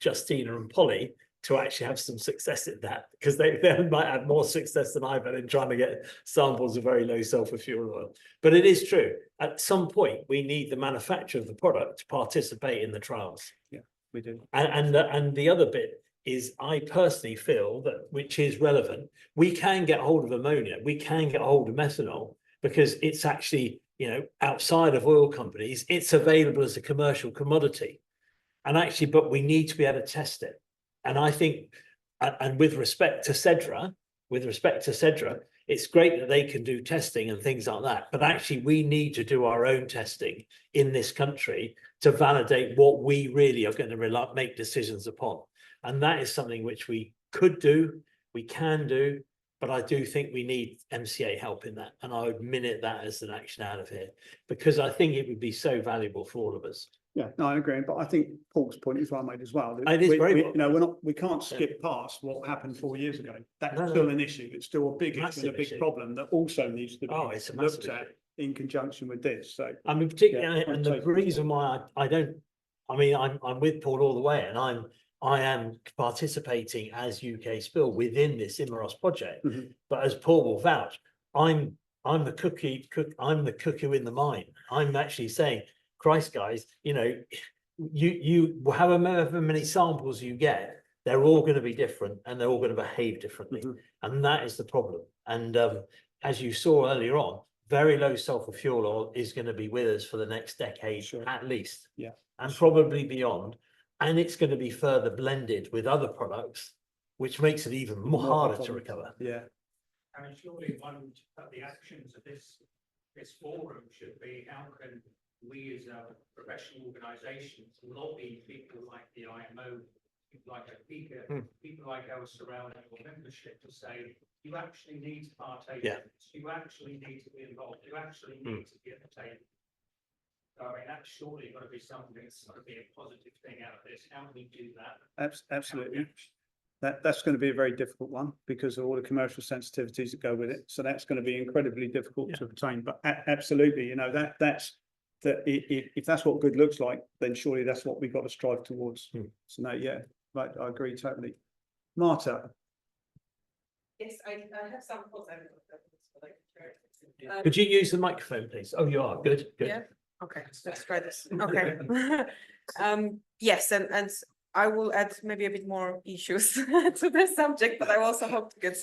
Justina and Polly to actually have some success at that, because they might have more success than I've had in trying to get samples of very low sulfur fuel oil. But it is true, at some point, we need the manufacturer of the product to participate in the trials. Yeah, we do. And the other bit is, I personally feel that, which is relevant, we can get hold of ammonia, we can get hold of methanol, because it's actually you know, outside of oil companies, it's available as a commercial commodity. And actually, but we need to be able to test it. And I think, and with respect to Cedra, it's great that they can do testing and things like that. But actually, we need to do our own testing in this country to validate what we really are going to make decisions upon. And that is something which we could do, we can do, but I do think we need MCA help in that. And I would minute that as an action out of here, because I think it would be so valuable for all of us. Yeah, no, I agree, but I think Paul's point is well made as well. It is very You know, we can't skip past what happened 4 years ago. That's still an issue. It's still a big issue and a big problem that also needs to be It's a looked massive at issue. in conjunction with this. So I mean, particularly, Yeah, and the totally. reason why I'm with Paul all the way, and I am participating as UK Spill within this Imeros project. Mhm. But as Paul will vouch, I'm the cuckoo in the mine. I'm actually saying, Christ, guys, you know, you however many samples you get, they're all going to be different and they're all going to behave differently. Mhm. And that is the problem. And as you saw earlier on, very low sulfur fuel oil is going to be with us for the next decade, Sure. at least. Yeah. And probably beyond. And it's going to be further blended with other products, which makes it even more harder to recover. Yeah. I mean, surely one of the actions of this forum should be, how can we as a professional organisation lobby people like the IMO, people like APICA, people like our surrounding membership to say, you actually need to partake in this, you actually need to be involved, you actually need to be at the table. I mean, that's surely got to be something that's got to be a positive thing out of this. How do we do that? Absolutely. That's going to be a very difficult one because of all the commercial sensitivities that go with it. So that's going to be incredibly difficult to obtain. But absolutely, you know, if that's what good looks like, then surely that's what we've got to strive towards. So no, yeah, right, I agree totally. Marta. Yes, I have some thoughts. Could you use the microphone, please? Oh, you are. Good. Yeah. Okay, let's try this. Okay. Yes, and I will add maybe a bit more issues to the subject, but I also hope to get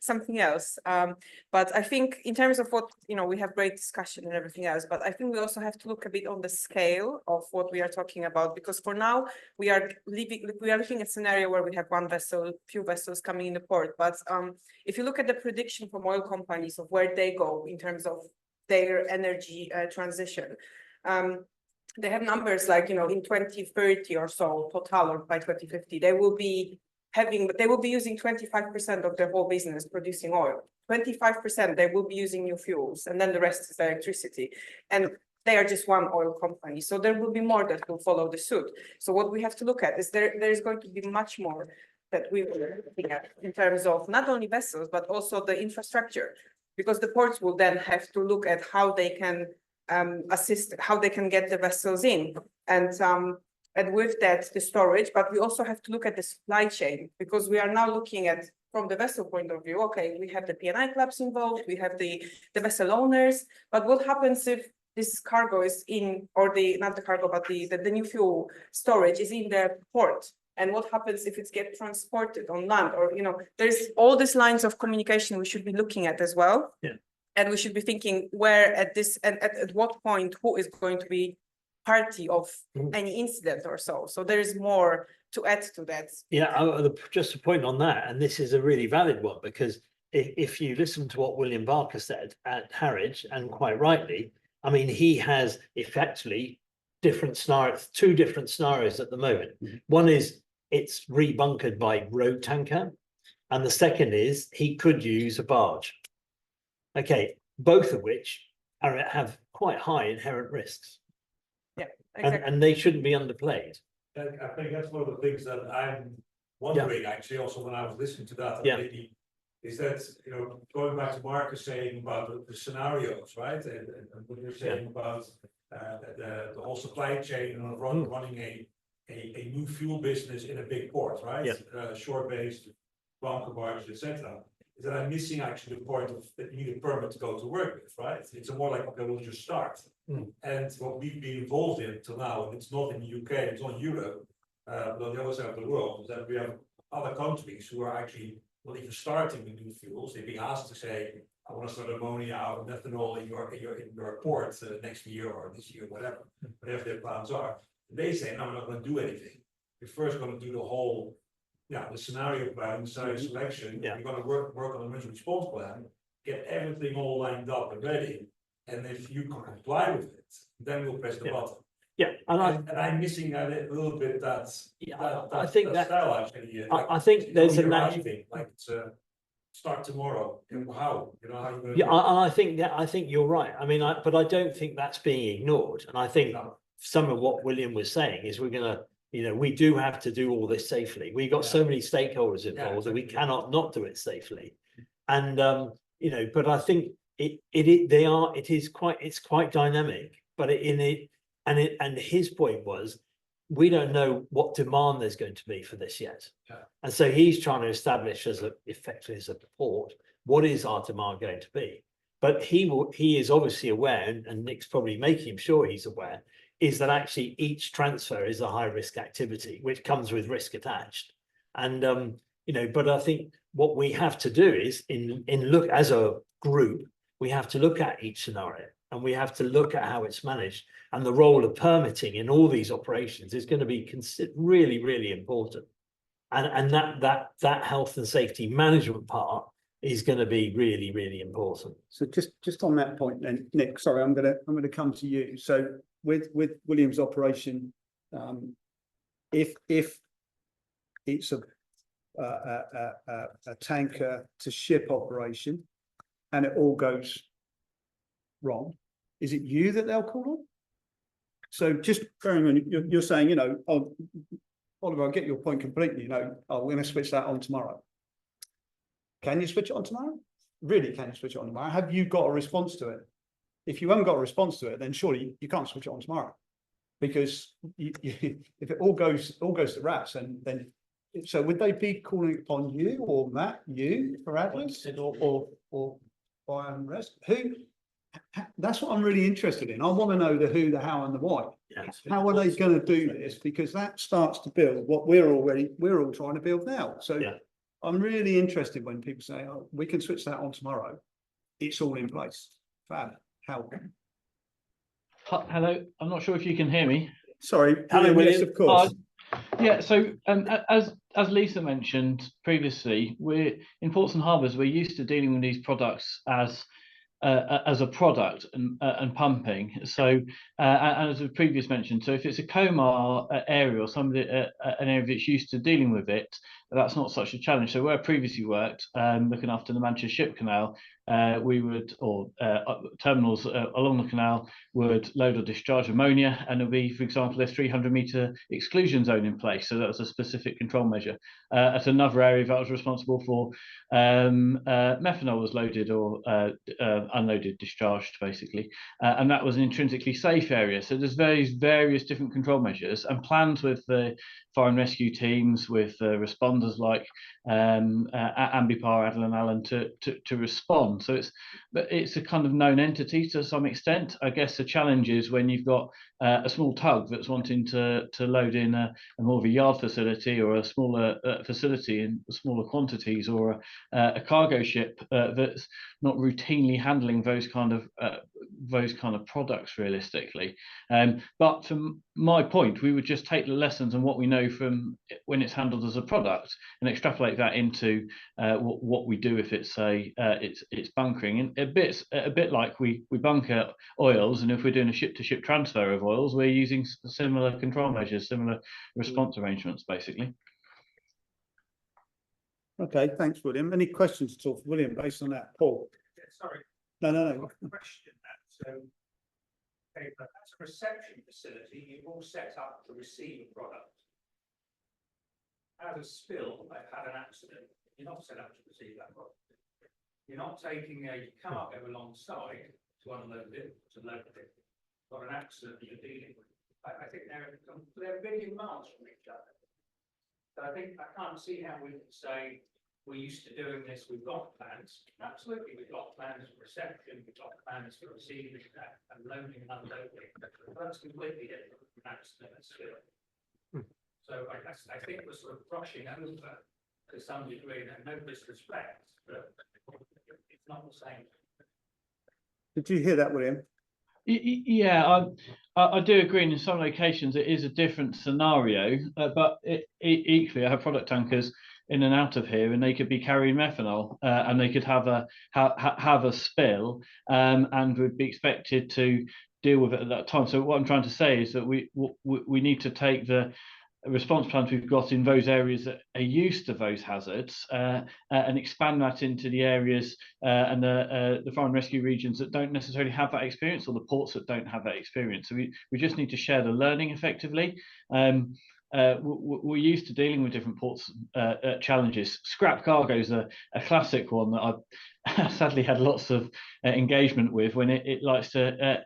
something else. But I think in terms of what, you know, we have great discussion and everything else, but I think we also have to look a bit on the scale of what we are talking about, because for now we are looking at a scenario where we have one vessel, few vessels coming in the port. But if you look at the prediction from oil companies of where they go in terms of their energy transition, they have numbers like, you know, in 2030 or so, total, or by 2050, they will be using 25% of their whole business producing oil. 25% they will be using new fuels, and then the rest is electricity. And they are just one oil company. So there will be more that will follow the suit. So what we have to look at is there is going to be much more that we will be looking at in terms of not only vessels, but also the infrastructure, because the ports will then have to look at how they can assist, how they can get the vessels in, and with that the storage. But we also have to look at the supply chain, because we are now looking at, from the vessel point of view, okay, we have the P&I clubs involved, we have the vessel owners, but what happens if this cargo is in, or not the cargo, but the new fuel storage is in the port? And what happens if it's get transported on land? Or, you know, there's all these lines of communication we should be looking at as well. Yeah. And we should be thinking where at this, and at what point, who is going to be party of any incident or so. So there is more to add to that. Yeah, just a point on that, and this is a really valid one, because if you listen to what William Barker said at Harwich, and quite rightly, I mean, he has effectively different scenarios, two different scenarios at the moment. One is it's rebunkered by road tanker, and the second is he could use a barge. Okay, both of which have quite high inherent risks. Yeah, exactly. And they shouldn't be underplayed. I think that's one of the things that I'm wondering, actually, also when I was listening to that, maybe, is that, you know, going back to Marcus saying about the scenarios, right? And what you're saying about the whole supply chain and running a new fuel business in a big port, right? Shore-based bunker barges, etc. Is that I'm missing actually the point of that you need a permit to go to work with, right? It's more like, okay, we'll just start. And what we've been involved in till now, and it's not in the UK, it's not Europe, but on the other side of the world, is that we have other countries who are actually well, if you're starting with new fuels, they're being asked to say, I want to start ammonia out of methanol in your port next year or this year, whatever their plans are. They say, no, we're not going to do anything. We're first going to do the whole, the scenario plan, scenario selection. Yeah. We're going to work on a emergency response plan, get everything all lined up and ready. And if you can comply with it, then we'll press the button. Yeah, And I'm missing a little bit I think that style actually. I think there's a natural. Like it's start tomorrow. How you know how you. Yeah, and I think you're right. I mean, but I don't think that's being ignored. And I think some of what William was saying is we're gonna, we do have to do all this safely. We got so many stakeholders involved that we cannot not do it safely. And but I think it's quite dynamic. But and his point was, we don't know what demand there's going to be for this yet. Yeah. And so he's trying to establish effectively as a port, what is our demand going to be? But he is obviously aware, and Nick's probably making sure he's aware, is that actually each transfer is a high risk activity, which comes with risk attached. And but I think what we have to do is in look as a group, we have to look at each scenario and we have to look at how it's managed. And the role of permitting in all these operations is going to be really, really important. And that health and safety management part is going to be really, really important. So just on that point then, Nick, sorry, I'm gonna come to you. So with William's operation, if it's a tanker to ship operation and it all goes wrong, is it you that they'll call on? So just bearing in, you're saying, Oliver, I get your point completely, we're going to switch that on tomorrow. Can you switch it on tomorrow? Really, can you switch it on tomorrow? Have you got a response to it? If you haven't got a response to it, then surely you can't switch it on tomorrow. Because if it all goes to rats, and then so would they be calling upon you or Matt, you for Atlas or Fire and Rest? Who? That's what I'm really interested in. I want to know the who, the how, and the why. Yes. How are they going to do this? Because that starts to build what we're all trying to build now. So Yeah. I'm really interested when people say, "Oh, we can switch that on tomorrow." It's all in place. Fab. How? Hello, I'm not sure if you can hear me. Sorry. Hello, Yes, William. of course. Yeah, so as Lisa mentioned previously, we're in Ports and Harbours. We're used to dealing with these products as a product and pumping. So and as was previously mentioned, so if it's a COMAR area or somebody an area that's used to dealing with it, that's not such a challenge. So where I previously worked, looking after the Manchester Ship Canal, we would, or terminals along the canal would load or discharge ammonia, and there'll be, for example, a 300-metre exclusion zone in place. So that was a specific control measure. At another area that was responsible for methanol was loaded or unloaded, discharged, basically, and that was an intrinsically safe area. So there's various different control measures and plans with the fire and rescue teams, with responders like Ambipar, Adlan Allen to respond. So it's a kind of known entity to some extent. I guess the challenge is when you've got a small tug that's wanting to load in a more of a yard facility or a smaller facility in smaller quantities, or a cargo ship that's not routinely handling those kind of products realistically. But from my point, we would just take the lessons and what we know from when it's handled as a product and extrapolate that into what we do if it's it's bunkering. And a bit like we bunker oils, and if we're doing a ship-to-ship transfer of oils, we're using similar control measures, similar response arrangements, basically. Okay, thanks, William. Any questions at all for William based on that? Paul? Sorry. No. Question that. So, okay, but as a reception facility, you've all set up to receive a product. As a spill, I've had an accident. You're not set up to receive that product. You're not taking a cargo alongside to unload it, to load it. Got an accident that you're dealing with. I think they're a million miles from each other. So I can't see how we can say we're used to doing this. We've got plans. Absolutely, we've got plans for reception. We've got plans for receiving and loading and unloading. But that's completely different from accident and spill. So I think we're sort of brushing over to some degree, and no disrespect, but it's not the same. Did you hear that, William? Yeah, I do agree. And in some locations, it is a different scenario, but equally, I have product tankers in and out of here, and they could be carrying methanol, and they could have a spill, and would be expected to deal with it at that time. So what I'm trying to say is that we need to take the response plans we've got in those areas that are used to those hazards, and expand that into the areas and the fire and rescue regions that don't necessarily have that experience, or the ports that don't have that experience. So we just need to share the learning effectively. We're used to dealing with different ports challenges. Scrap cargo is a classic one that I've sadly had lots of engagement with when it likes to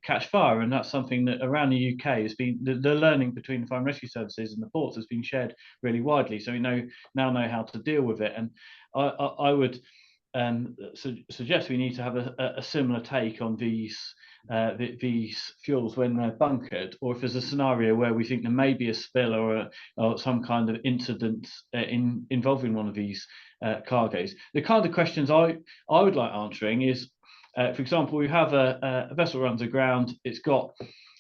catch fire, and that's something that around the UK has been the learning between the fire and rescue services and the ports has been shared really widely. So we now know how to deal with it, and I would suggest we need to have a similar take on these fuels when they're bunkered, or if there's a scenario where we think there may be a spill or some kind of incident involving one of these cargoes. The kind of questions I would like answering is, for example, we have a vessel runs aground, it's got,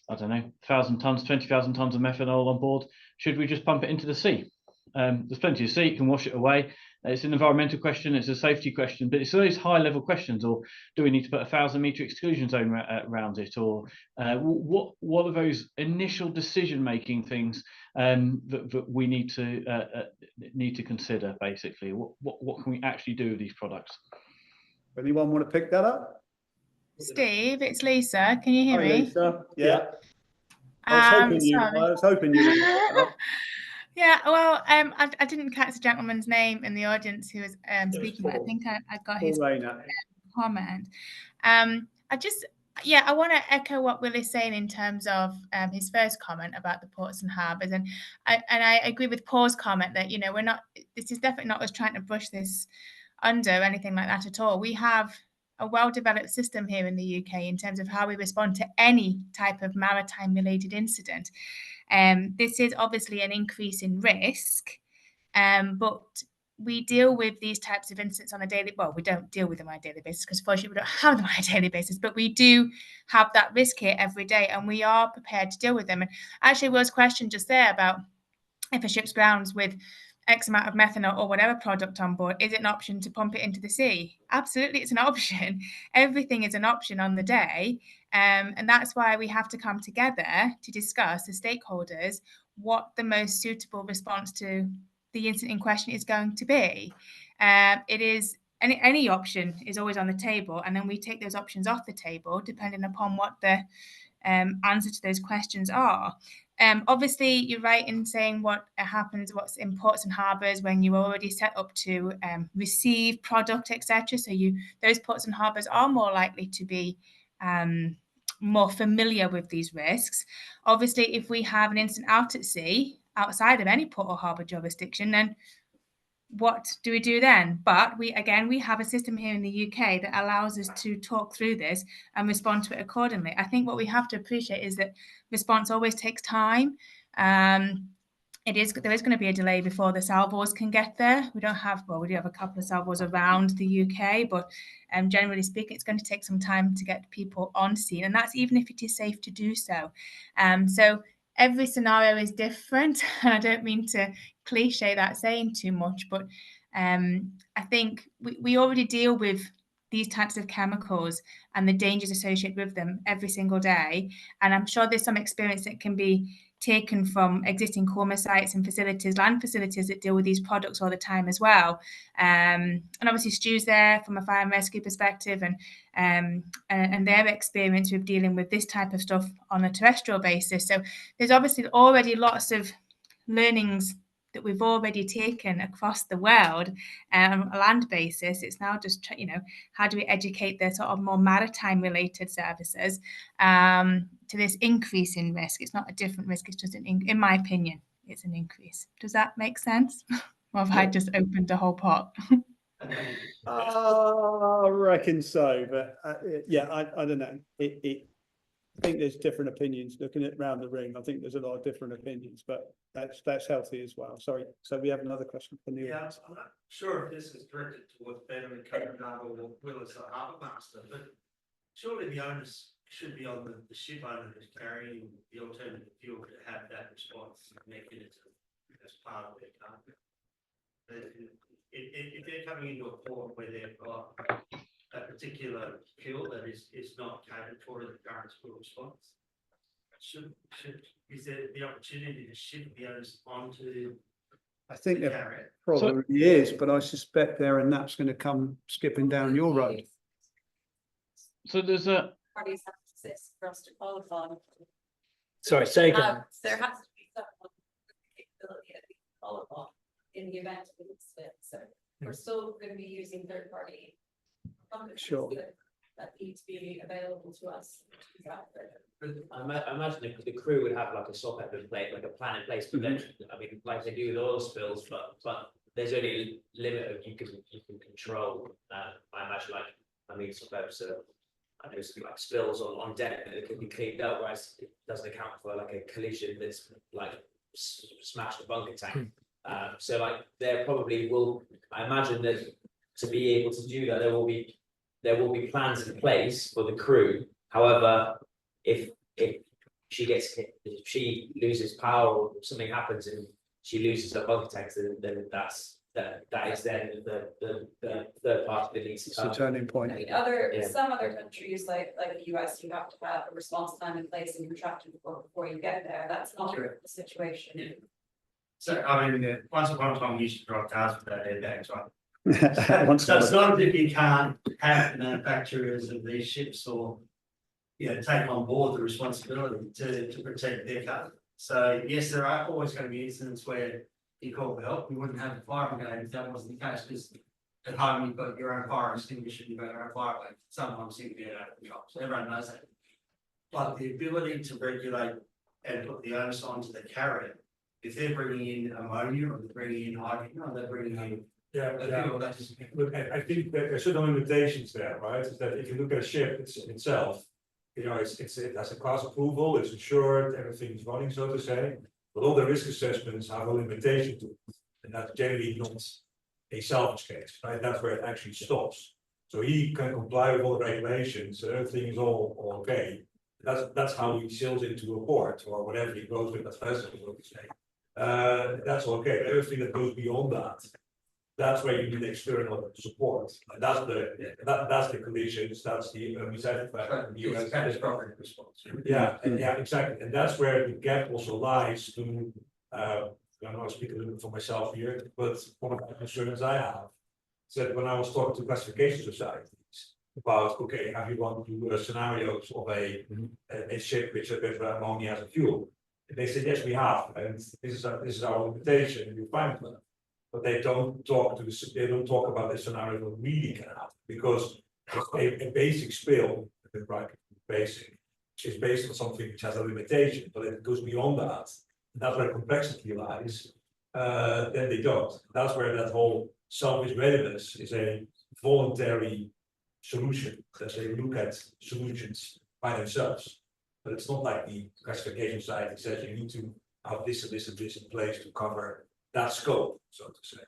I don't know, 1,000 tons, 20,000 tons of methanol on board. Should we just pump it into the sea? There's plenty of sea, you can wash it away. It's an environmental question, it's a safety question, but it's those high level questions. Or do we need to put a 1,000-meter exclusion zone around it? Or what are those initial decision making things that we need to consider, basically? What can we actually do with these products? Anyone want to pick that up? Steve, it's Lisa. Can you hear me? Lisa. Yeah. I was hoping you would. Yeah, well, I didn't catch the gentleman's name in the audience who was speaking, but I think I got his comment. I want to echo what Will is saying in terms of his first comment about the ports and harbours, and I agree with Paul's comment that, you know, this is definitely not us trying to brush this under or anything like that at all. We have a well-developed system here in the UK in terms of how we respond to any type of maritime-related incident. This is obviously an increase in risk, but we deal with these types of incidents on a daily, well, we don't deal with them on a daily basis because fortunately we don't have them on a daily basis, but we do have that risk here every day, and we are prepared to deal with them. And actually Will's question just there about if a ship's grounds with X amount of methanol or whatever product on board, is it an option to pump it into the sea? Absolutely, it's an option. Everything is an option on the day. And that's why we have to come together to discuss as stakeholders what the most suitable response to the incident in question is going to be. It is any option is always on the table, and then we take those options off the table depending upon what the answer to those questions are. Obviously, you're right in saying what happens, what's in ports and harbours when you're already set up to receive product, etc. So those ports and harbours are more likely to be more familiar with these risks. Obviously, if we have an incident out at sea, outside of any port or harbour jurisdiction, then what do we do then? But we have a system here in the UK that allows us to talk through this and respond to it accordingly. I think what we have to appreciate is that response always takes time. There is going to be a delay before the salvos can get there. We do have a couple of salvos around the UK, but generally speaking, it's going to take some time to get people on scene, and that's even if it is safe to do so. So every scenario is different, and I don't mean to cliche that saying too much, but I think we already deal with these types of chemicals and the dangers associated with them every single day, and I'm sure there's some experience that can be taken from existing CORMA sites and facilities, land facilities that deal with these products all the time as well. And obviously Stu's there from a fire and rescue perspective, and their experience with dealing with this type of stuff on a terrestrial basis. So there's obviously already lots of learnings that we've already taken across the world on a land basis. It's now just, how do we educate the sort of more maritime related services to this increase in risk? It's not a different risk, it's just in my opinion, it's an increase. Does that make sense? Or have I just opened a whole pot? I reckon so, but I don't know. think there's different opinions. Looking at round the room, I think there's a lot of different opinions, but that's healthy as well. Sorry. So we have another question from the Yeah, audience. I'm not sure if this is directed towards Benjamin Copenhagen or Willis or Harbour Master, but surely the onus should be on the ship owner who's carrying the alternative fuel to have that response mechanism as part of their contract. If they're coming into a port where they've got a particular fuel that is not catered for in the current fuel response, is there the opportunity to shift the onus onto I think the there carrier? probably is, but I suspect there and that's going to come skipping down your road. So there's a, Parties have to exist for us to qualify. Sorry, say again. There has to be some capability that we can qualify in the event of an incident, so we're still gonna be using third party. companies Sure. That need to be available to us. I imagine the crew would have like a SOP in place, like a plan in place, but then, I mean, like they do with oil spills, but there's only a limit of you can control. I imagine I mean, sometimes there's like spills on deck that can be cleaned up, whereas it doesn't account for like a collision that's like smashed the bunker tank. So like there probably will, I imagine that to be able to do that, there will be plans in place for the crew. However, if she gets hit, if she loses power or something happens and she loses her bunker tanks, then that is then the third party that needs to It's a come. turning point. I mean, Yeah. some other countries like the US, you have to have a response plan in place and contracted before you get there. That's not the situation. So, I mean, once upon a time, we used to drive cars without airbags, right? Once So it's upon not as if you can't have manufacturers of these ships or, you know, take on board the responsibility to protect their cargo. So yes, there are always going to be incidents where you call for help. We wouldn't have a fire brigade if that wasn't the case, because at home you've got your own fire extinguisher, you've got your own fire brigade. Sometimes you can get out of the job, so everyone knows that. But the ability to regulate and put the onus onto the carrier, if they're bringing in ammonia or they're bringing in hydrogen or they're bringing in Look, I think that there's certain limitations there, right? Is that if you look at a ship itself, you know, it has a class approval, it's insured, everything is running, so to say. But all the risk assessments have a limitation to it, and that's generally not a salvage case, right? That's where it actually stops. So he can comply with all the regulations, so everything is all okay. That's how he sails into a port or whatever he goes with that vessel, so to say. That's okay. Everything that goes beyond that, that's where you need external support. And that's the conditions, that's the, we said, catastrophic response. yeah, exactly. And that's where the gap also lies to, I'm not speaking a little bit for myself here, but one of the concerns I have is that when I was talking to classification societies about, okay, have you gone to scenarios of a ship which with ammonia as a fuel? And they said, yes, we have, and this is our limitation, and you find that. But they don't talk about the scenario that really can happen, because a basic spill, right, basic, is based on something which has a limitation, but if it goes beyond that, that's where complexity lies, then they don't. That's where that whole salvage readiness is a voluntary solution, that they look at solutions by themselves. But it's not like the classification society says you need to have this and this and this in place to cover that scope, so to say.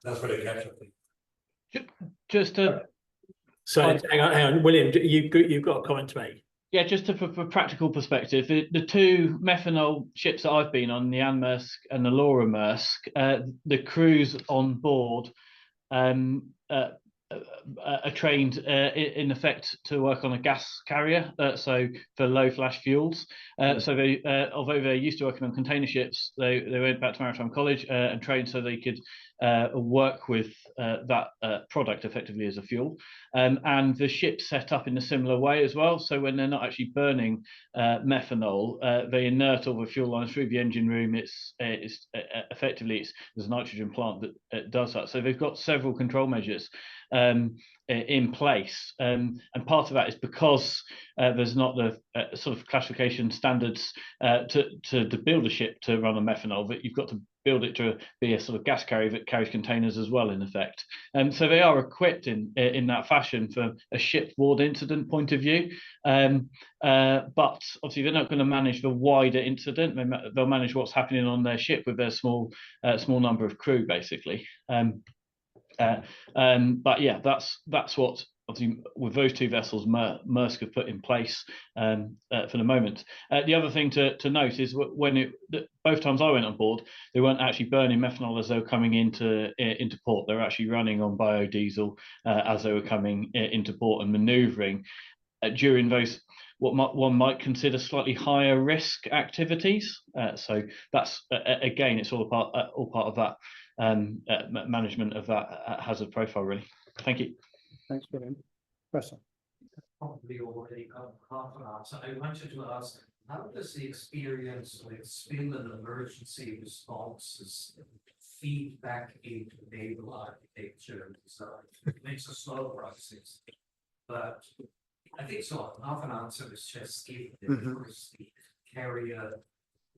That's where they capture things. just to, So hang on, William, you've got a comment to make. yeah, just to, for practical perspective, the two methanol ships that I've been on, the Anne Maersk and the Laura Maersk, the crews on board are trained in effect to work on a gas carrier, so for low flash fuels. So they, although they're used to working on container ships, they went back to Maritime College and trained so they could work with that product effectively as a fuel. And the ship's set up in a similar way as well. So when they're not actually burning methanol, they inert all the fuel lines through the engine room. It's effectively there's a nitrogen plant that does that. So they've got several control measures in place. And part of that is because there's not the sort of classification standards to build a ship to run on methanol, but you've got to build it to be a sort of gas carrier that carries containers as well, in effect. So they are equipped in that fashion for a shipboard incident point of view. But obviously they're not going to manage the wider incident. They'll manage what's happening on their ship with their small number of crew, basically. But yeah, that's what obviously with those two vessels Maersk have put in place for the moment. The other thing to note is when both times I went on board, they weren't actually burning methanol as they were coming into port. They were actually running on biodiesel as they were coming into port and manoeuvring during those what one might consider slightly higher risk activities. So that's again, it's all part of that management of that hazard profile, really. Thank you. Thanks, William. Professor. Probably already half an answer. I wanted to ask, how does the experience with spill and emergency responses feed back into naval architecture design? It makes a slow process, but I think so. Half an answer is just give the first the carrier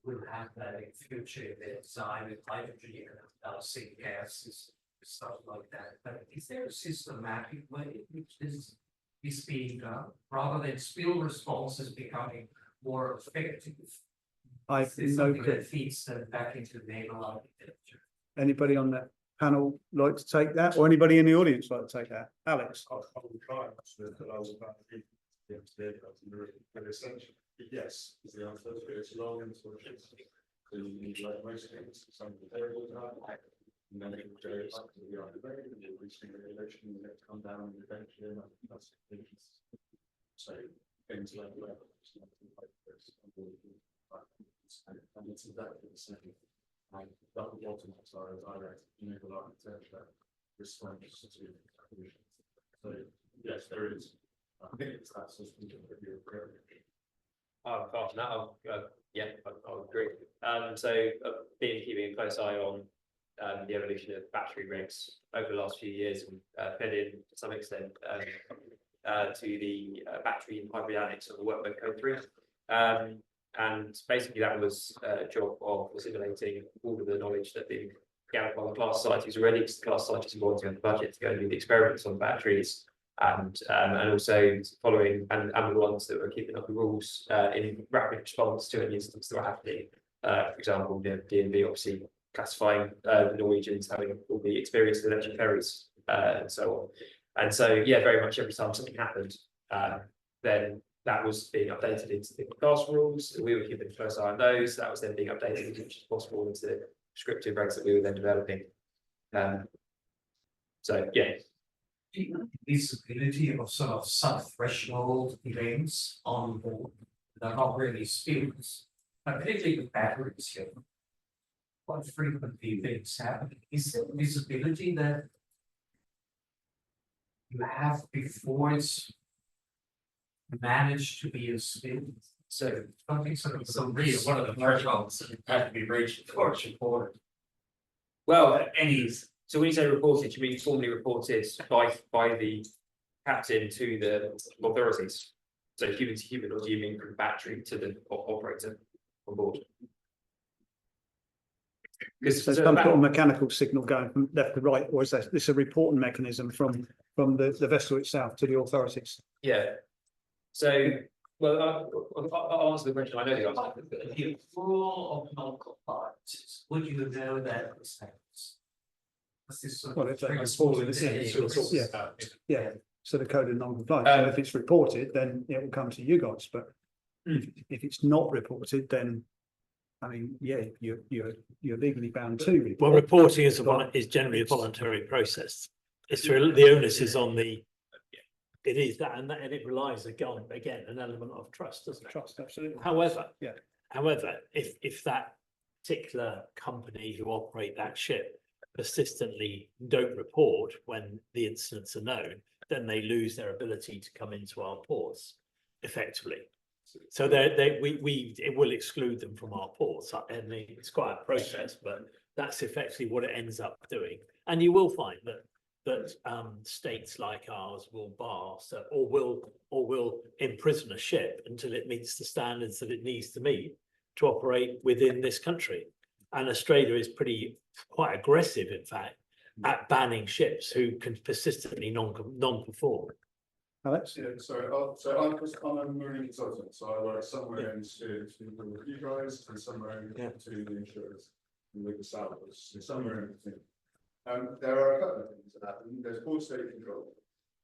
will have that in future in their design with hydrogen and balancing gases, stuff like that. But is there a systematic way in which this is being done rather than spill responses becoming more effective? Is this something that feeds them back into naval architecture? Anybody on that panel like to take that, or anybody in the audience like to take that? Alex. I will try, actually, but I was about to give but essentially, yes, is the answer. It's long and sort of so you need like most things, some of the variables are and then it will go up to the other way, and you'll reach regulation, and it come down and eventually, and that's so things like that. And it's exactly the same. And that would ultimately are direct naval architecture response to acquisitions. So yes, there is. I think it's that system that you're Oh, gosh, no, yeah, I'll agree. So been keeping a close eye on the evolution of battery rigs over the last few years, and fed in to some extent to the battery and hybrid annex of the Workboat Code 3. And basically that was a job of assimilating all of the knowledge that been gathered by the class societies already, because the class societies wanted to have the budget to go and do the experiments on batteries. And also following and the ones that were keeping up the rules in rapid response to any incidents that were happening. For example, the DNV obviously classifying the Norwegians having all the experience with electric ferries and so on. And so, yeah, very much every time something happened, then that was being updated into the class rules. We were keeping a close eye on those. That was then being updated as much as possible into the prescriptive regs that we were then developing. So, yeah. Visibility of sort of sub-threshold events on board that are not really spills, but particularly with batteries here. Quite frequently events happen. Is there visibility that you have before it's managed to be a spill? So something sort of One of the thresholds have to be reached before it's reported. Well, so when you say reported, you mean formally reported by the captain to the authorities? So human to human, or do you mean from battery to the operator on board? There's some sort of mechanical signal going from left to right, or is this a reporting mechanism from the vessel itself to the authorities? Yeah. So, well, I'll answer the question. I know the answer. If you're full of non-compliance, would you know that was happening? Well, if they fall in yeah. So the code of non-compliance. So if it's reported, then it will come to you guys. But if it's not reported, then I mean, yeah, you're legally bound to report. Well, reporting is generally a voluntary process. It's through the onus is on the. It is that, and it relies again an element of trust, doesn't it? Trust, absolutely. However, yeah. If that particular company who operate that ship persistently don't report when the incidents are known, then they lose their ability to come into our ports effectively. So it will exclude them from our ports. I mean, it's quite a process, but that's effectively what it ends up doing. And you will find that that states like ours will bar, so or will imprison a ship until it meets the standards that it needs to meet to operate within this country. And Australia is quite aggressive, in fact, at banning ships who can persistently non-perform. Alex? Yeah, so I'm a marine consultant, so I work somewhere into with you guys and somewhere into the insurers and with the salvos, so somewhere in between. There are a couple of things that happen. There's port state control.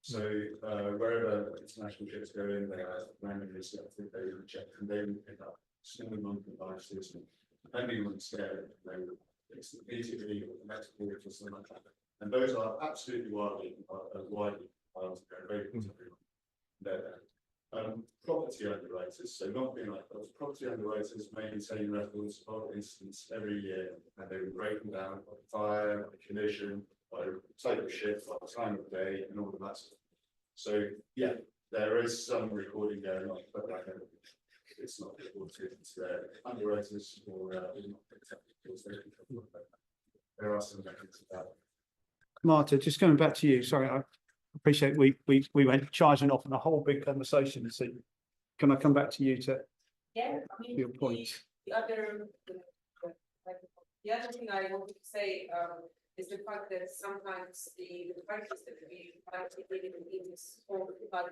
So wherever international ships go in, they are randomly selected, they will check and they will pick up small non-compliance system. Depending on the scale, they will fix the PTV or the electrical or something like that. And those are absolutely widely available to everyone. They're there. Property underwriters, so not being like those property underwriters maintain records of incidents every year, and they will break them down by fire, by collision, by type of ship, by time of day, and all of that stuff. So yeah, there is some recording going on, but like it's not reported to underwriters or it's not picked up because there are some methods of that. Marta, just going back to you, sorry, I appreciate we went charging off on a whole big conversation, so can I come back to you to your point? The other thing I wanted to say is the fact that sometimes the practice that we in this whole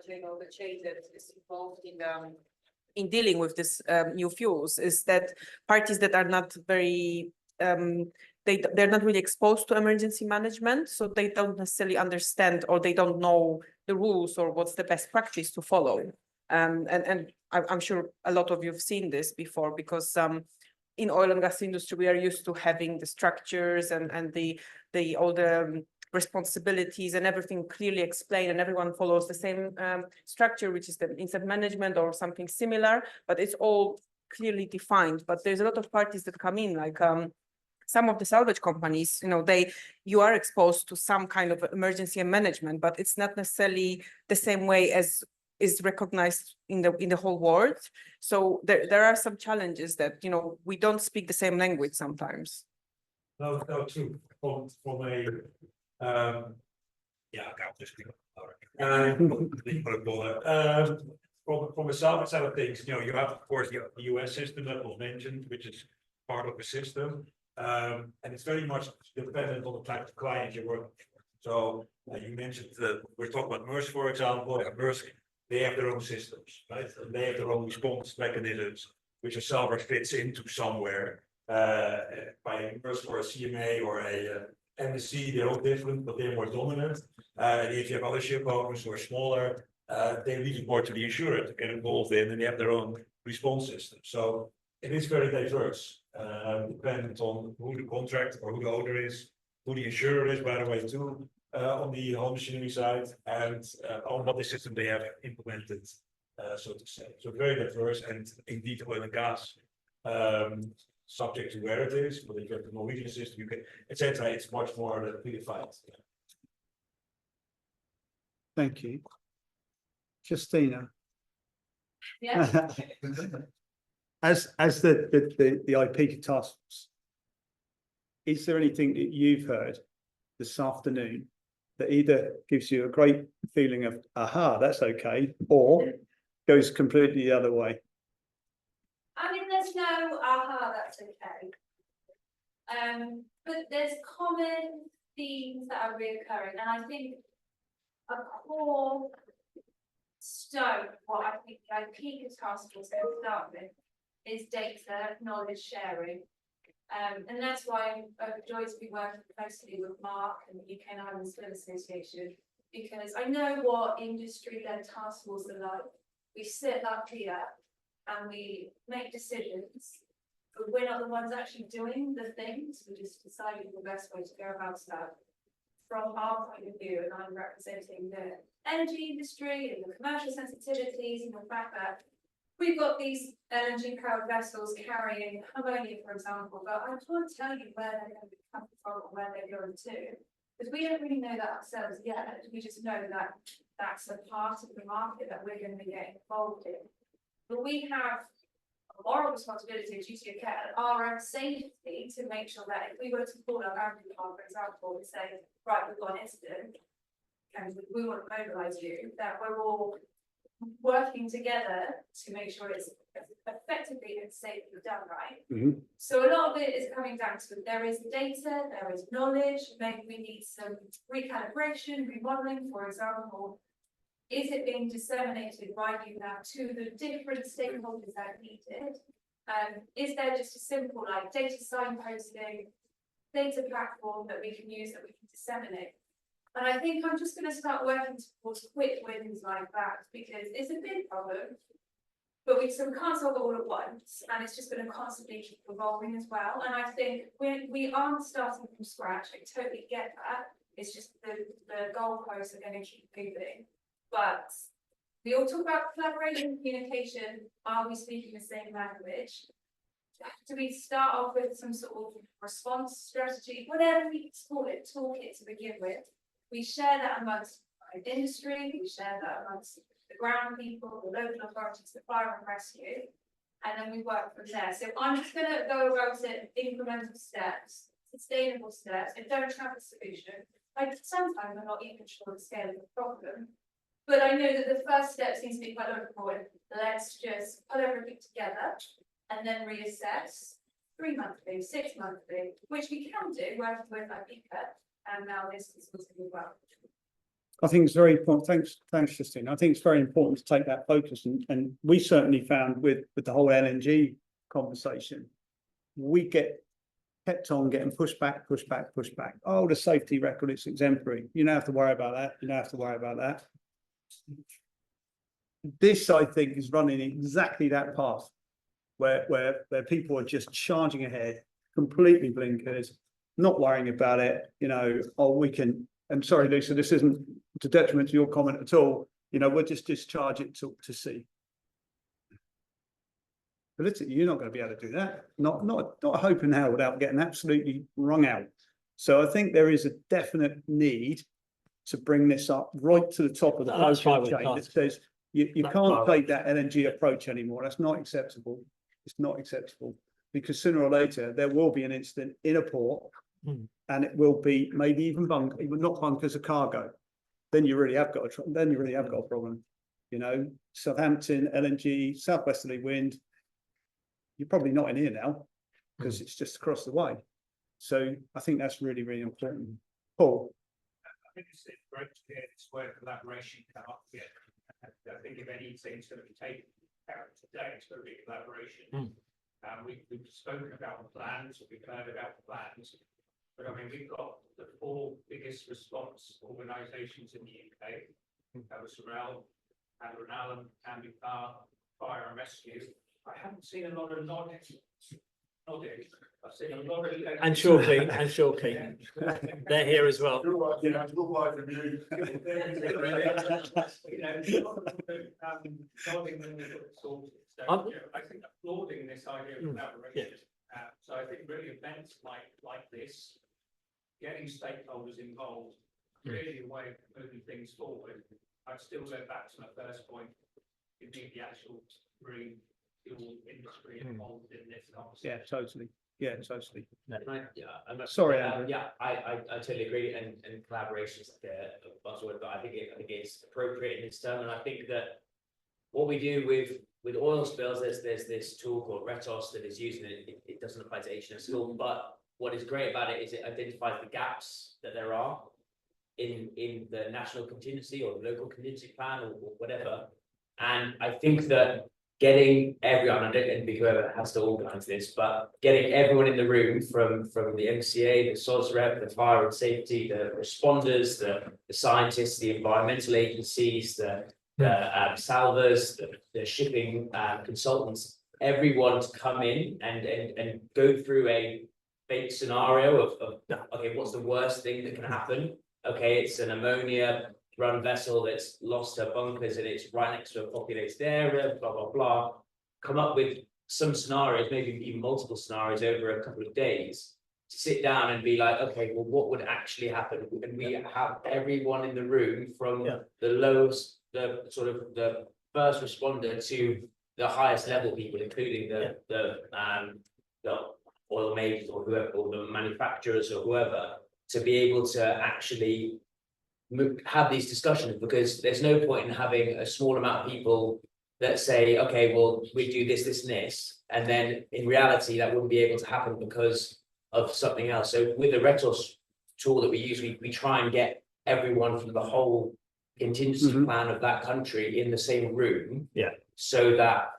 chain or the chain that is involved in dealing with this new fuels is that parties that are not very they're not really exposed to emergency management, so they don't necessarily understand or they don't know the rules or what's the best practice to follow. And I'm sure a lot of you have seen this before because in oil and gas industry we are used to having the structures and all the responsibilities and everything clearly explained, and everyone follows the same structure, which is the incident management or something similar, but it's all clearly defined. But there's a lot of parties that come in, like some of the salvage companies, you are exposed to some kind of emergency management, but it's not necessarily the same way as is recognized in the whole world. So there are some challenges that we don't speak the same language sometimes. No, true. From a yeah, I can't just from a salvage side of things, you have of course the US system that was mentioned, which is part of the system. And it's very much dependent on the type of client you're working for. So you mentioned we're talking about Maersk, for example. Maersk, they have their own systems, right? And they have their own response mechanisms, which a salvage fits into somewhere. By Maersk or a CMA or a MSC, they're all different, but they're more dominant. And if you have other ship owners who are smaller, they leave it more to the insurer to get involved in, and they have their own response system. So it is very diverse, dependent on who the contract or who the owner is, who the insurer is, by the way, too, on the whole machinery side, and on what the system they have implemented, so to say. So very diverse, and indeed oil and gas, subject to where it is, but if you have the Norwegian system, you can, etc. It's much more predefined. Thank you. Justina. Yeah. As the IP task force, is there anything that you've heard this afternoon that either gives you a great feeling of aha, that's okay, or goes completely the other way? I mean, there's no aha, that's okay. But there's common themes that are reoccurring, and I think a core stone, what I think the IP task force can start with, is data knowledge sharing. And that's why I'm overjoyed to be working closely with Mark and the UK and Ireland Spill Association, because I know what industry-led task forces are like. We sit up here and we make decisions, but we're not the ones actually doing the things. We're just deciding the best way to go about stuff from our point of view, and I'm representing the energy industry and the commercial sensitivities and the fact that we've got these LNG powered vessels carrying ammonia, for example, but I can't tell you where they're going to be coming from or where they're going to, because we don't really know that ourselves yet. We just know that that's a part of the market that we're going to be getting involved in. But we have a moral responsibility, a duty of care, and our own safety to make sure that if we were to call our boundary car, for example, and say, right, we've got an incident, and we want to mobilise you, that we're all working together to make sure it's effectively and safely done, right? So a lot of it is coming down to there is data, there is knowledge, maybe we need some recalibration, remodeling, for example. Is it being disseminated by you now to the different stakeholders that need it? Is there just a simple like data signposting, data platform that we can use that we can disseminate? And I think I'm just going to start working towards quick wins like that because it's a big problem, but we can't solve it all at once, and it's just going to constantly keep evolving as well. And I think we aren't starting from scratch. I totally get that. It's just the goalposts are going to keep moving. But we all talk about collaboration and communication. Are we speaking the same language? Do we start off with some sort of response strategy, whatever we call it, toolkit to begin with? We share that amongst industry, we share that amongst the ground people, the local authorities, the fire and rescue, and then we work from there. So I'm just going to go about it incremental steps, sustainable steps. I don't have a solution. Sometimes I'm not even sure the scale of the problem, but I know that the first step seems to be quite important. Let's just put everything together and then reassess 3 monthly, 6 monthly, which we can do working with IPCA, and now this is also as well. I think it's very important. Thanks, Justine. I think it's very important to take that focus, and we certainly found with the whole LNG conversation, we kept on getting pushed back. Oh, the safety record, it's exemplary. You don't have to worry about that. You don't have to worry about that. This, I think, is running exactly that path where people are just charging ahead, completely blinkered, not worrying about it. You know, oh, we can. I'm sorry, Lisa, this isn't to detriment to your comment at all. You know, we'll just discharge it to sea. Politically, you're not going to be able to do that. Not a hope in hell without getting absolutely wrung out. So I think there is a definite need to bring this up right to the top of the chain that says you can't take that LNG approach anymore. That's not acceptable. It's not acceptable because sooner or later there will be an incident in a port. And it will be maybe even not bunkers of cargo. Then you really have got a problem. You know, Southampton, LNG, southwesterly wind. You're probably not in here now because it's just across the way. So I think that's really, really important. Paul. I think it's great to hear this word collaboration come up here. I think if anything's going to be taken out today, it's going to be collaboration. We've spoken about the plans, we've heard about the plans. But I mean, we've got the 4 biggest response organisations in the UK. That was Sorrel, Adrenalin, Canby Car, Fire and Rescue. I haven't seen a lot of nodding. I've seen a lot of and Shortly. They're here as well. You know, I think applauding this idea of collaboration. So I think really events like this, getting stakeholders involved, really a way of moving things forward. I'd still go back to my first point. You need the actual green fuel industry involved in this conversation. Yeah, totally. Yeah, totally. I'm not, Sorry, Andrew. yeah, I totally agree, and collaboration is like a buzzword, but I think it's appropriate in this term, and I think that what we do with oil spills, there's this tool called RETOS that is used, and it doesn't apply to HNS at all. But what is great about it is it identifies the gaps that there are in the national contingency or the local contingency plan or whatever. And I think that getting everyone, I don't envy whoever has to organise this, but getting everyone in the room from the MCA, the SOSREP, the fire and safety, the responders, the scientists, the environmental agencies, the salvers, the shipping consultants, everyone to come in and go through a fake scenario of okay, what's the worst thing that can happen? Okay, it's an ammonia run vessel that's lost her bunkers and it's right next to a populated area, blah, blah, blah. Come up with some scenarios, maybe even multiple scenarios over a couple of days to sit down and be like, okay, well, what would actually happen? And we have everyone in the room from the lowest, the sort of the first responder to the highest level people, including the oil majors or whoever, or the manufacturers or whoever, to be able to actually have these discussions, because there's no point in having a small amount of people that say, okay, well, we do this, this, and this, and then in reality, that wouldn't be able to happen because of something else. So with the Retos tool that we use, we try and get everyone from the whole contingency plan of that country in the same room. Yeah. So that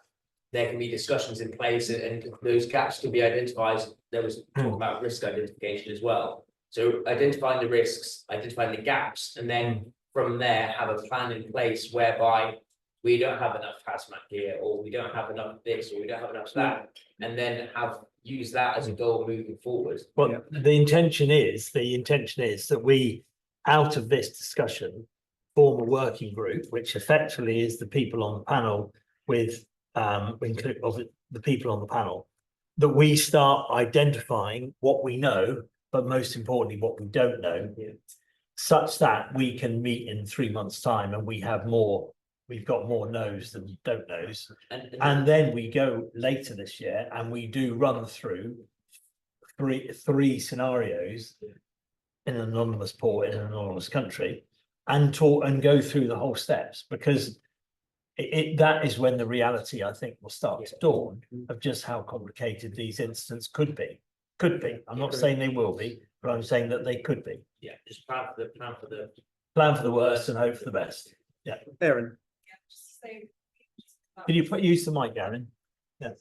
there can be discussions in place and those gaps can be identified. There was talk about risk identification as well. So identifying the risks, identifying the gaps, and then from there have a plan in place whereby we don't have enough hazmat gear, or we don't have enough this, or we don't have enough that, and then use that as a goal moving forward. Well, the intention is that we, out of this discussion, form a working group, which effectively is the people on the panel with the people on the panel, that we start identifying what we know, but most importantly, what we don't know, such that we can meet in 3 months' time and we've got more knows than don't knows. And then we go later this year and we do run through three scenarios in an anonymous port in an anonymous country and go through the whole steps, because that is when the reality, I think, will start to dawn of just how complicated these incidents could be. I'm not saying they will be, but I'm saying that they could be. Yeah, just plan for the worst and hope for the best. Yeah. Aaron. Can you use the mic, Aaron? Yes.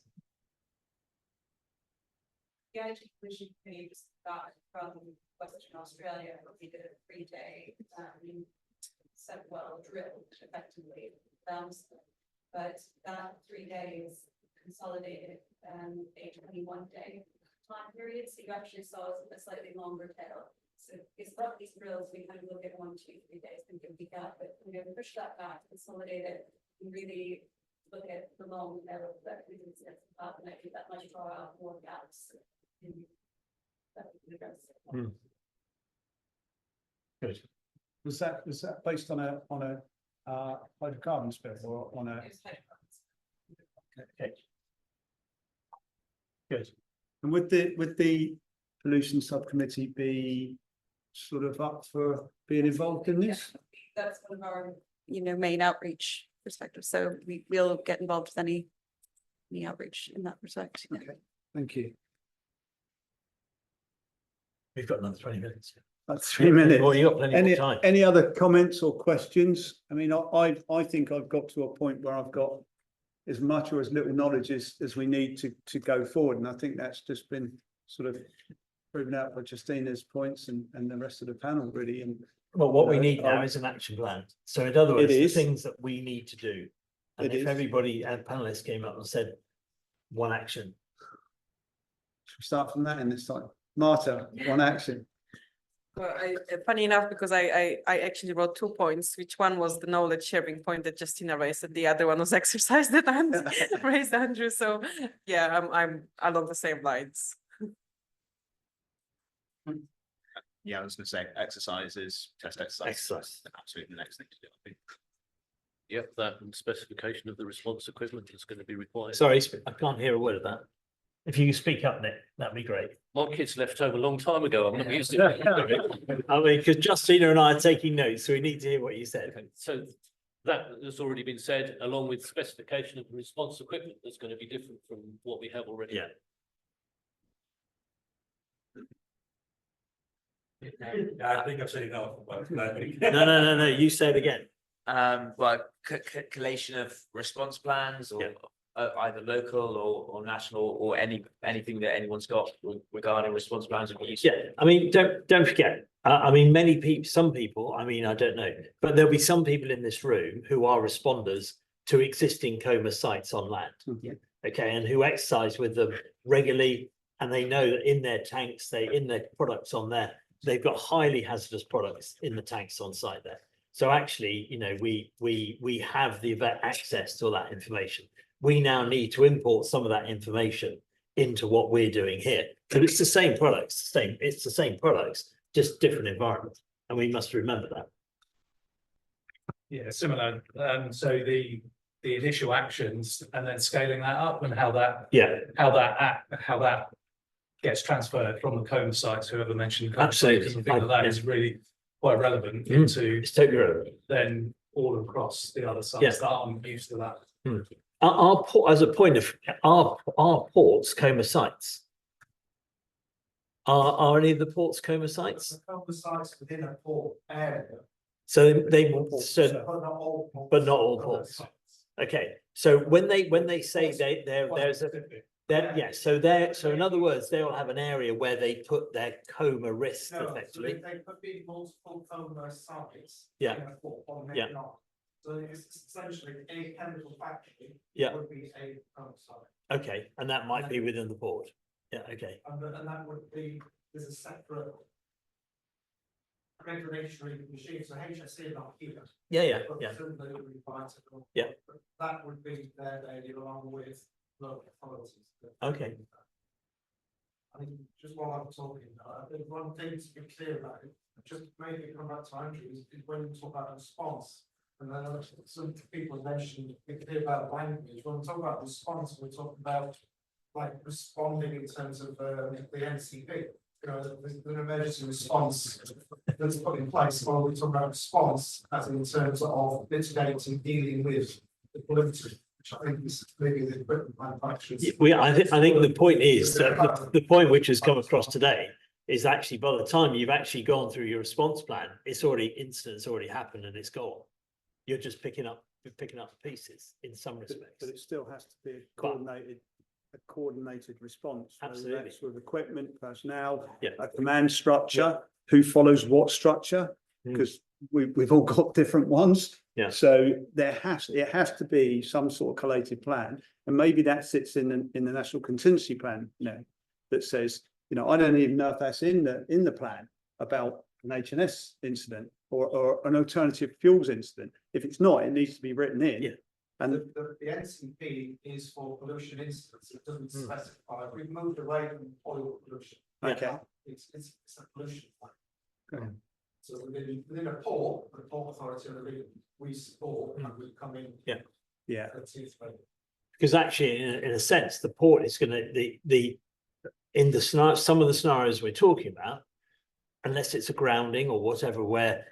The IT Commission came back from Western Australia. We did a 3-day well drill effectively. But that 3 days consolidated a 21-day time period. So you actually saw a slightly longer tail. So it's about these drills, we kind of look at 1, 2, 3 days and give that, but we're going to push that back, consolidate it, and really look at the long tail that we can see about, and I think that might draw out more gaps in that we can address. Good. Was that based on a hydrocarbon spill or on a? Okay. Good. And would the pollution subcommittee be sort of up for being involved in this? That's one of our, main outreach perspectives. So we will get involved with any outreach in that respect. Okay, thank you. We've got another 20 minutes. That's 3 minutes. Well, you got plenty more time. Any other comments or questions? I mean, I think I've got to a point where I've got as much or as little knowledge as we need to go forward, and I think that's just been sort of proven out by Justina's points and the rest of the panel, really. And well, what we need now is an action plan. So in other words, the things that we need to do. And if everybody and panelists came up and said one action. Should we start from that in this time? Marta, one action. Well, funny enough, because I actually wrote 2 points, which one was the knowledge sharing point that Justina raised, and the other one was exercise that I raised, Andrew. So yeah, I'm along the same lines. Yeah, I was going to say exercises, test exercise. Absolutely the next thing to do, I think. Yep, that and specification of the response equipment is going to be required. Sorry, I can't hear a word of that. If you speak up, Nick, that'd be great. My kids left home a long time ago. I'm not used to it. I mean, because Justina and I are taking notes, so we need to hear what you said. Okay, so that has already been said, along with specification of the response equipment that's going to be different from what we have already. Yeah. I think I've said enough. No, you say it again. Well, collation of response plans or either local or national or anything that anyone's got regarding response plans would be useful. Yeah, I mean, don't forget. I mean, some people. I mean, I don't know, but there'll be some people in this room who are responders to existing COMA sites on land. Okay, and who exercise with them regularly, and they know that in their tanks, in their products on there, they've got highly hazardous products in the tanks on site there. So actually, we have the access to all that information. We now need to import some of that information into what we're doing here. But it's the same products, it's the same products, just different environments. And we must remember that. Yeah, similar. So the the initial actions and then scaling that up and how that gets transferred from the coma sites, whoever mentioned. coma sites, Absolutely. because I think that Yeah. is really quite relevant into It's totally relevant. then all across the other sites Yeah. that aren't used to that. Our port, as a point of, our ports coma sites? Are any of the ports coma sites? The coma sites within a port area. So they, so, But not all. but not all coma ports. sites. Okay, so when they say there's a, so in other words, they will have an area where they put their coma risks No, so effectively. they could be multiple coma sites. Yeah. in a port, or Yeah. maybe not. So it's essentially a chemical factory. Yeah. Would be a coma site. Okay, and that might be within the port. Yeah, okay. And that would be, there's a separate regulatory machine, so HSE are not here. Yeah, but yeah. presumably it would be Vital. Yeah. But that would be their area along with local authorities. Okay. I think just while I'm talking, I think one thing to be clear about it, just maybe come back to Andrew, is when you talk about response. And then some people mentioned, be clear about language, when we talk about response, we're talking about like responding in terms of the NCP. You know, there's an emergency response that's put in place, while we talk about response as in terms of mitigating, dealing with the pollution, which I think is maybe the equipment manufacturers. I think the point is that the point which has come across today is actually by the time you've actually gone through your response plan, incident's already happened and it's gone. You're just picking up pieces in some respects. But it still has to be a coordinated response. whether Absolutely. that's with equipment, personnel, Yeah. a command structure, who follows what structure, because we've all got different ones. Yeah. So it has to be some sort of collated plan, and maybe that sits in the national contingency plan, that says, I don't even know if that's in the plan about an H&S incident or an alternative fuels incident. If it's not, it needs to be written in. Yeah. And The NCP is for pollution incidents, it doesn't specify, we've moved away from oil pollution. Okay. It's a pollution. Okay. So within a port, the port authority, we support and we come in. Yeah. Yeah. Because actually, in a sense, the port is going to in the scenario, some of the scenarios we're talking about, unless it's a grounding or whatever, where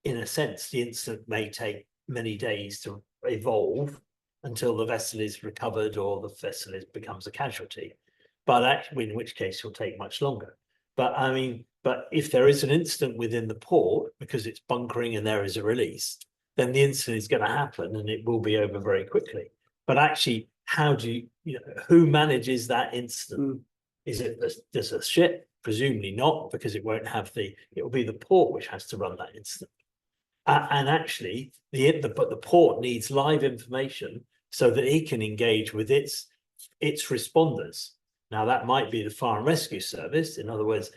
in a sense the incident may take many days to evolve until the vessel is recovered or the vessel becomes a casualty. But actually, in which case it'll take much longer. But I mean, but if there is an incident within the port because it's bunkering and there is a release, then the incident is going to happen and it will be over very quickly. But actually, how do who manages that incident? Is it does a ship? Presumably not, because it won't have it will be the port which has to run that incident. And actually, but the port needs live information so that it can engage with its responders. Now, that might be the fire and rescue service. In other words,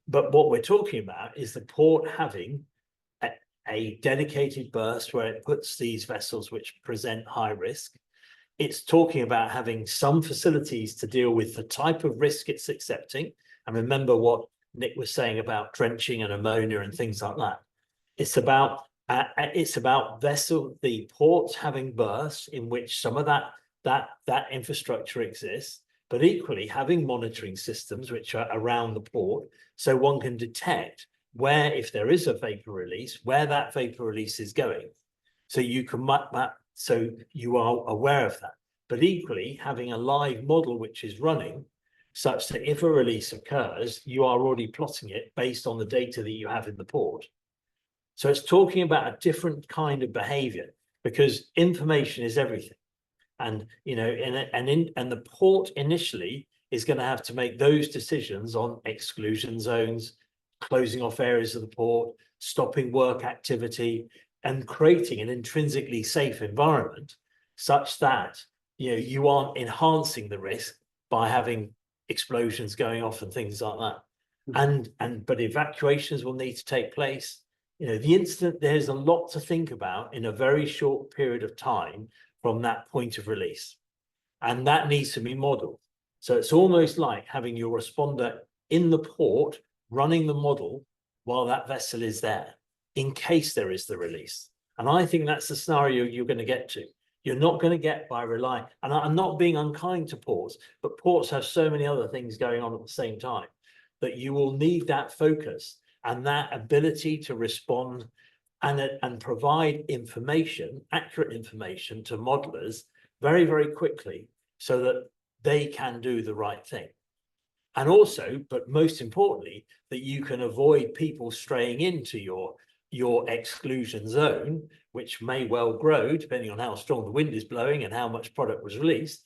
but what we're talking about is the port having a dedicated burst where it puts these vessels which present high risk. It's talking about having some facilities to deal with the type of risk it's accepting. And remember what Nick was saying about drenching and ammonia and things like that. It's about the ports having bursts in which some of that infrastructure exists, but equally having monitoring systems which are around the port, so one can detect where, if there is a vapor release, where that vapor release is going. So you can map, so you are aware of that. But equally, having a live model which is running, such that if a release occurs, you are already plotting it based on the data that you have in the port. So it's talking about a different kind of behavior, because information is everything. And and the port initially is going to have to make those decisions on exclusion zones, closing off areas of the port, stopping work activity, and creating an intrinsically safe environment such that you aren't enhancing the risk by having explosions going off and things like that. But evacuations will need to take place. The incident, there's a lot to think about in a very short period of time from that point of release. And that needs to be modeled. So it's almost like having your responder in the port running the model while that vessel is there, in case there is the release. And I think that's the scenario you're going to get to. You're not going to get by relying, and I'm not being unkind to ports, but ports have so many other things going on at the same time that you will need that focus and that ability to respond and provide information, accurate information to modelers very, very quickly so that they can do the right thing. And also, but most importantly, that you can avoid people straying into your exclusion zone, which may well grow depending on how strong the wind is blowing and how much product was released.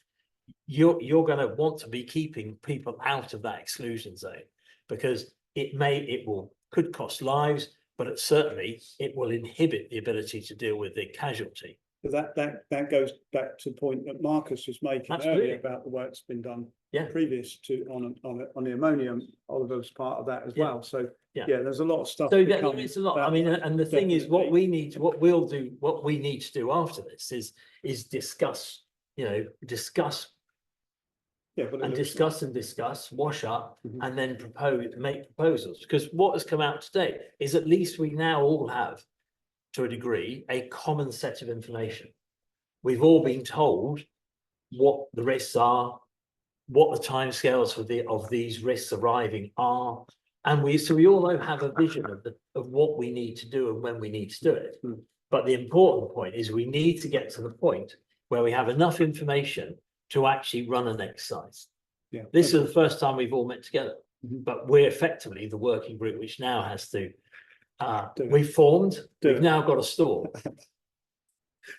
You're going to want to be keeping people out of that exclusion zone, because could cost lives, but certainly it will inhibit the ability to deal with the casualty. But that goes back to the point that Marcus was making Absolutely. earlier about the work that's been done Yeah. previous to on the ammonium. Oliver's part of that as Yeah. well. So Yeah. there's a lot of stuff. So to there come is a lot. I about mean, that, and the thing is, what definitely. we need to do after this is discuss, discuss Yeah, but it and looks discuss, wash up, and then make proposals. Because what has come out today is at least we now all have, to a degree, a common set of information. We've all been told what the risks are, what the timescales of these risks arriving are, and we all have a vision of what we need to do and when we need to do it. But the important point is we need to get to the point where we have enough information to actually run an exercise. Yeah. This is the first time we've all met together, but we're effectively the working group which now has to. We've formed. We've now got a store.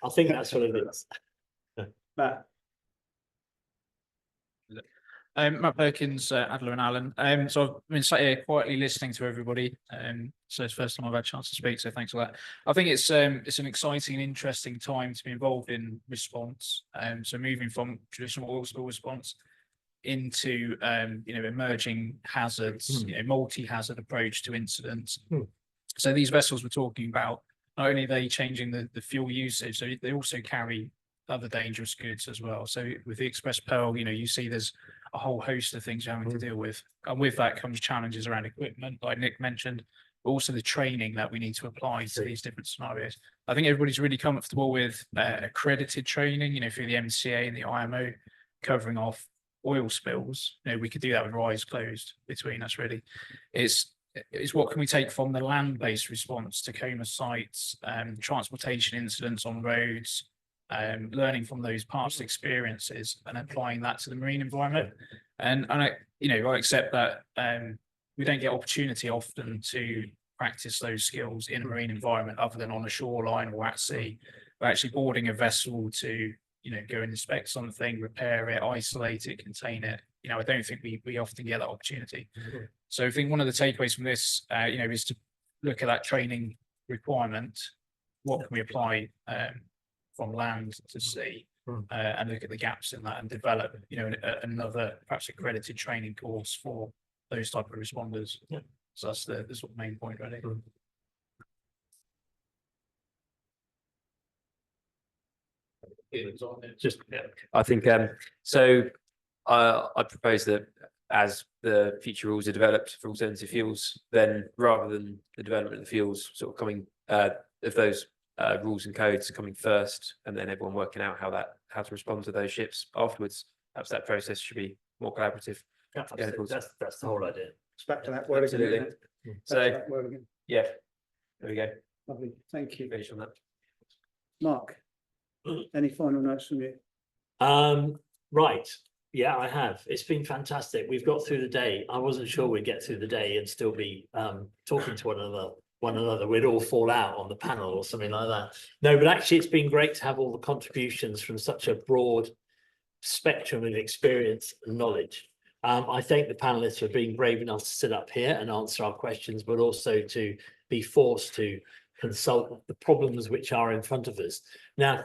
I think that's what it is. Matt. Matt Perkins, Adler and Allen. So I've been sat here quietly listening to everybody. So it's the first time I've had a chance to speak. So thanks for that. I think it's an exciting and interesting time to be involved in response. So moving from traditional oil spill response into emerging hazards, multi-hazard approach to incidents. So these vessels we're talking about, not only are they changing the fuel usage, so they also carry other dangerous goods as well. So with the Express Pearl, you see there's a whole host of things you're having to deal with. And with that comes challenges around equipment, like Nick mentioned, but also the training that we need to apply to these different scenarios. I think everybody's really comfortable with accredited training, through the MCA and the IMO covering off oil spills. We could do that with our eyes closed between us, really. It's what can we take from the land-based response to Tacoma sites, transportation incidents on roads, learning from those past experiences and applying that to the marine environment. And I accept that we don't get opportunity often to practice those skills in a marine environment other than on a shoreline or at sea. But actually boarding a vessel to go and inspect something, repair it, isolate it, contain it. I don't think we often get that opportunity. So I think one of the takeaways from this, is to look at that training requirement. What can we apply from land to sea, and look at the gaps in that and develop, another perhaps accredited training course for those type of responders. Yeah. So that's the sort of main point, really. I think so. I propose that as the future rules are developed for alternative fuels, then rather than the development of the fuels sort of coming of those rules and codes coming first, and then everyone working out how to respond to those ships afterwards, perhaps that process should be more collaborative. Yeah, that's the whole idea. It's back to that word again. Absolutely. isn't it? Back to So that word again. yeah, there we go. Lovely, thank you. Finish on that. Mark, any final notes from you? Right. Yeah, I have. It's been fantastic. We've got through the day. I wasn't sure we'd get through the day and still be talking to one another. We'd all fall out on the panel or something like that. No, but actually it's been great to have all the contributions from such a broad spectrum of experience and knowledge. I thank the panelists for being brave enough to sit up here and answer our questions, but also to be forced to consult the problems which are in front of us. Now,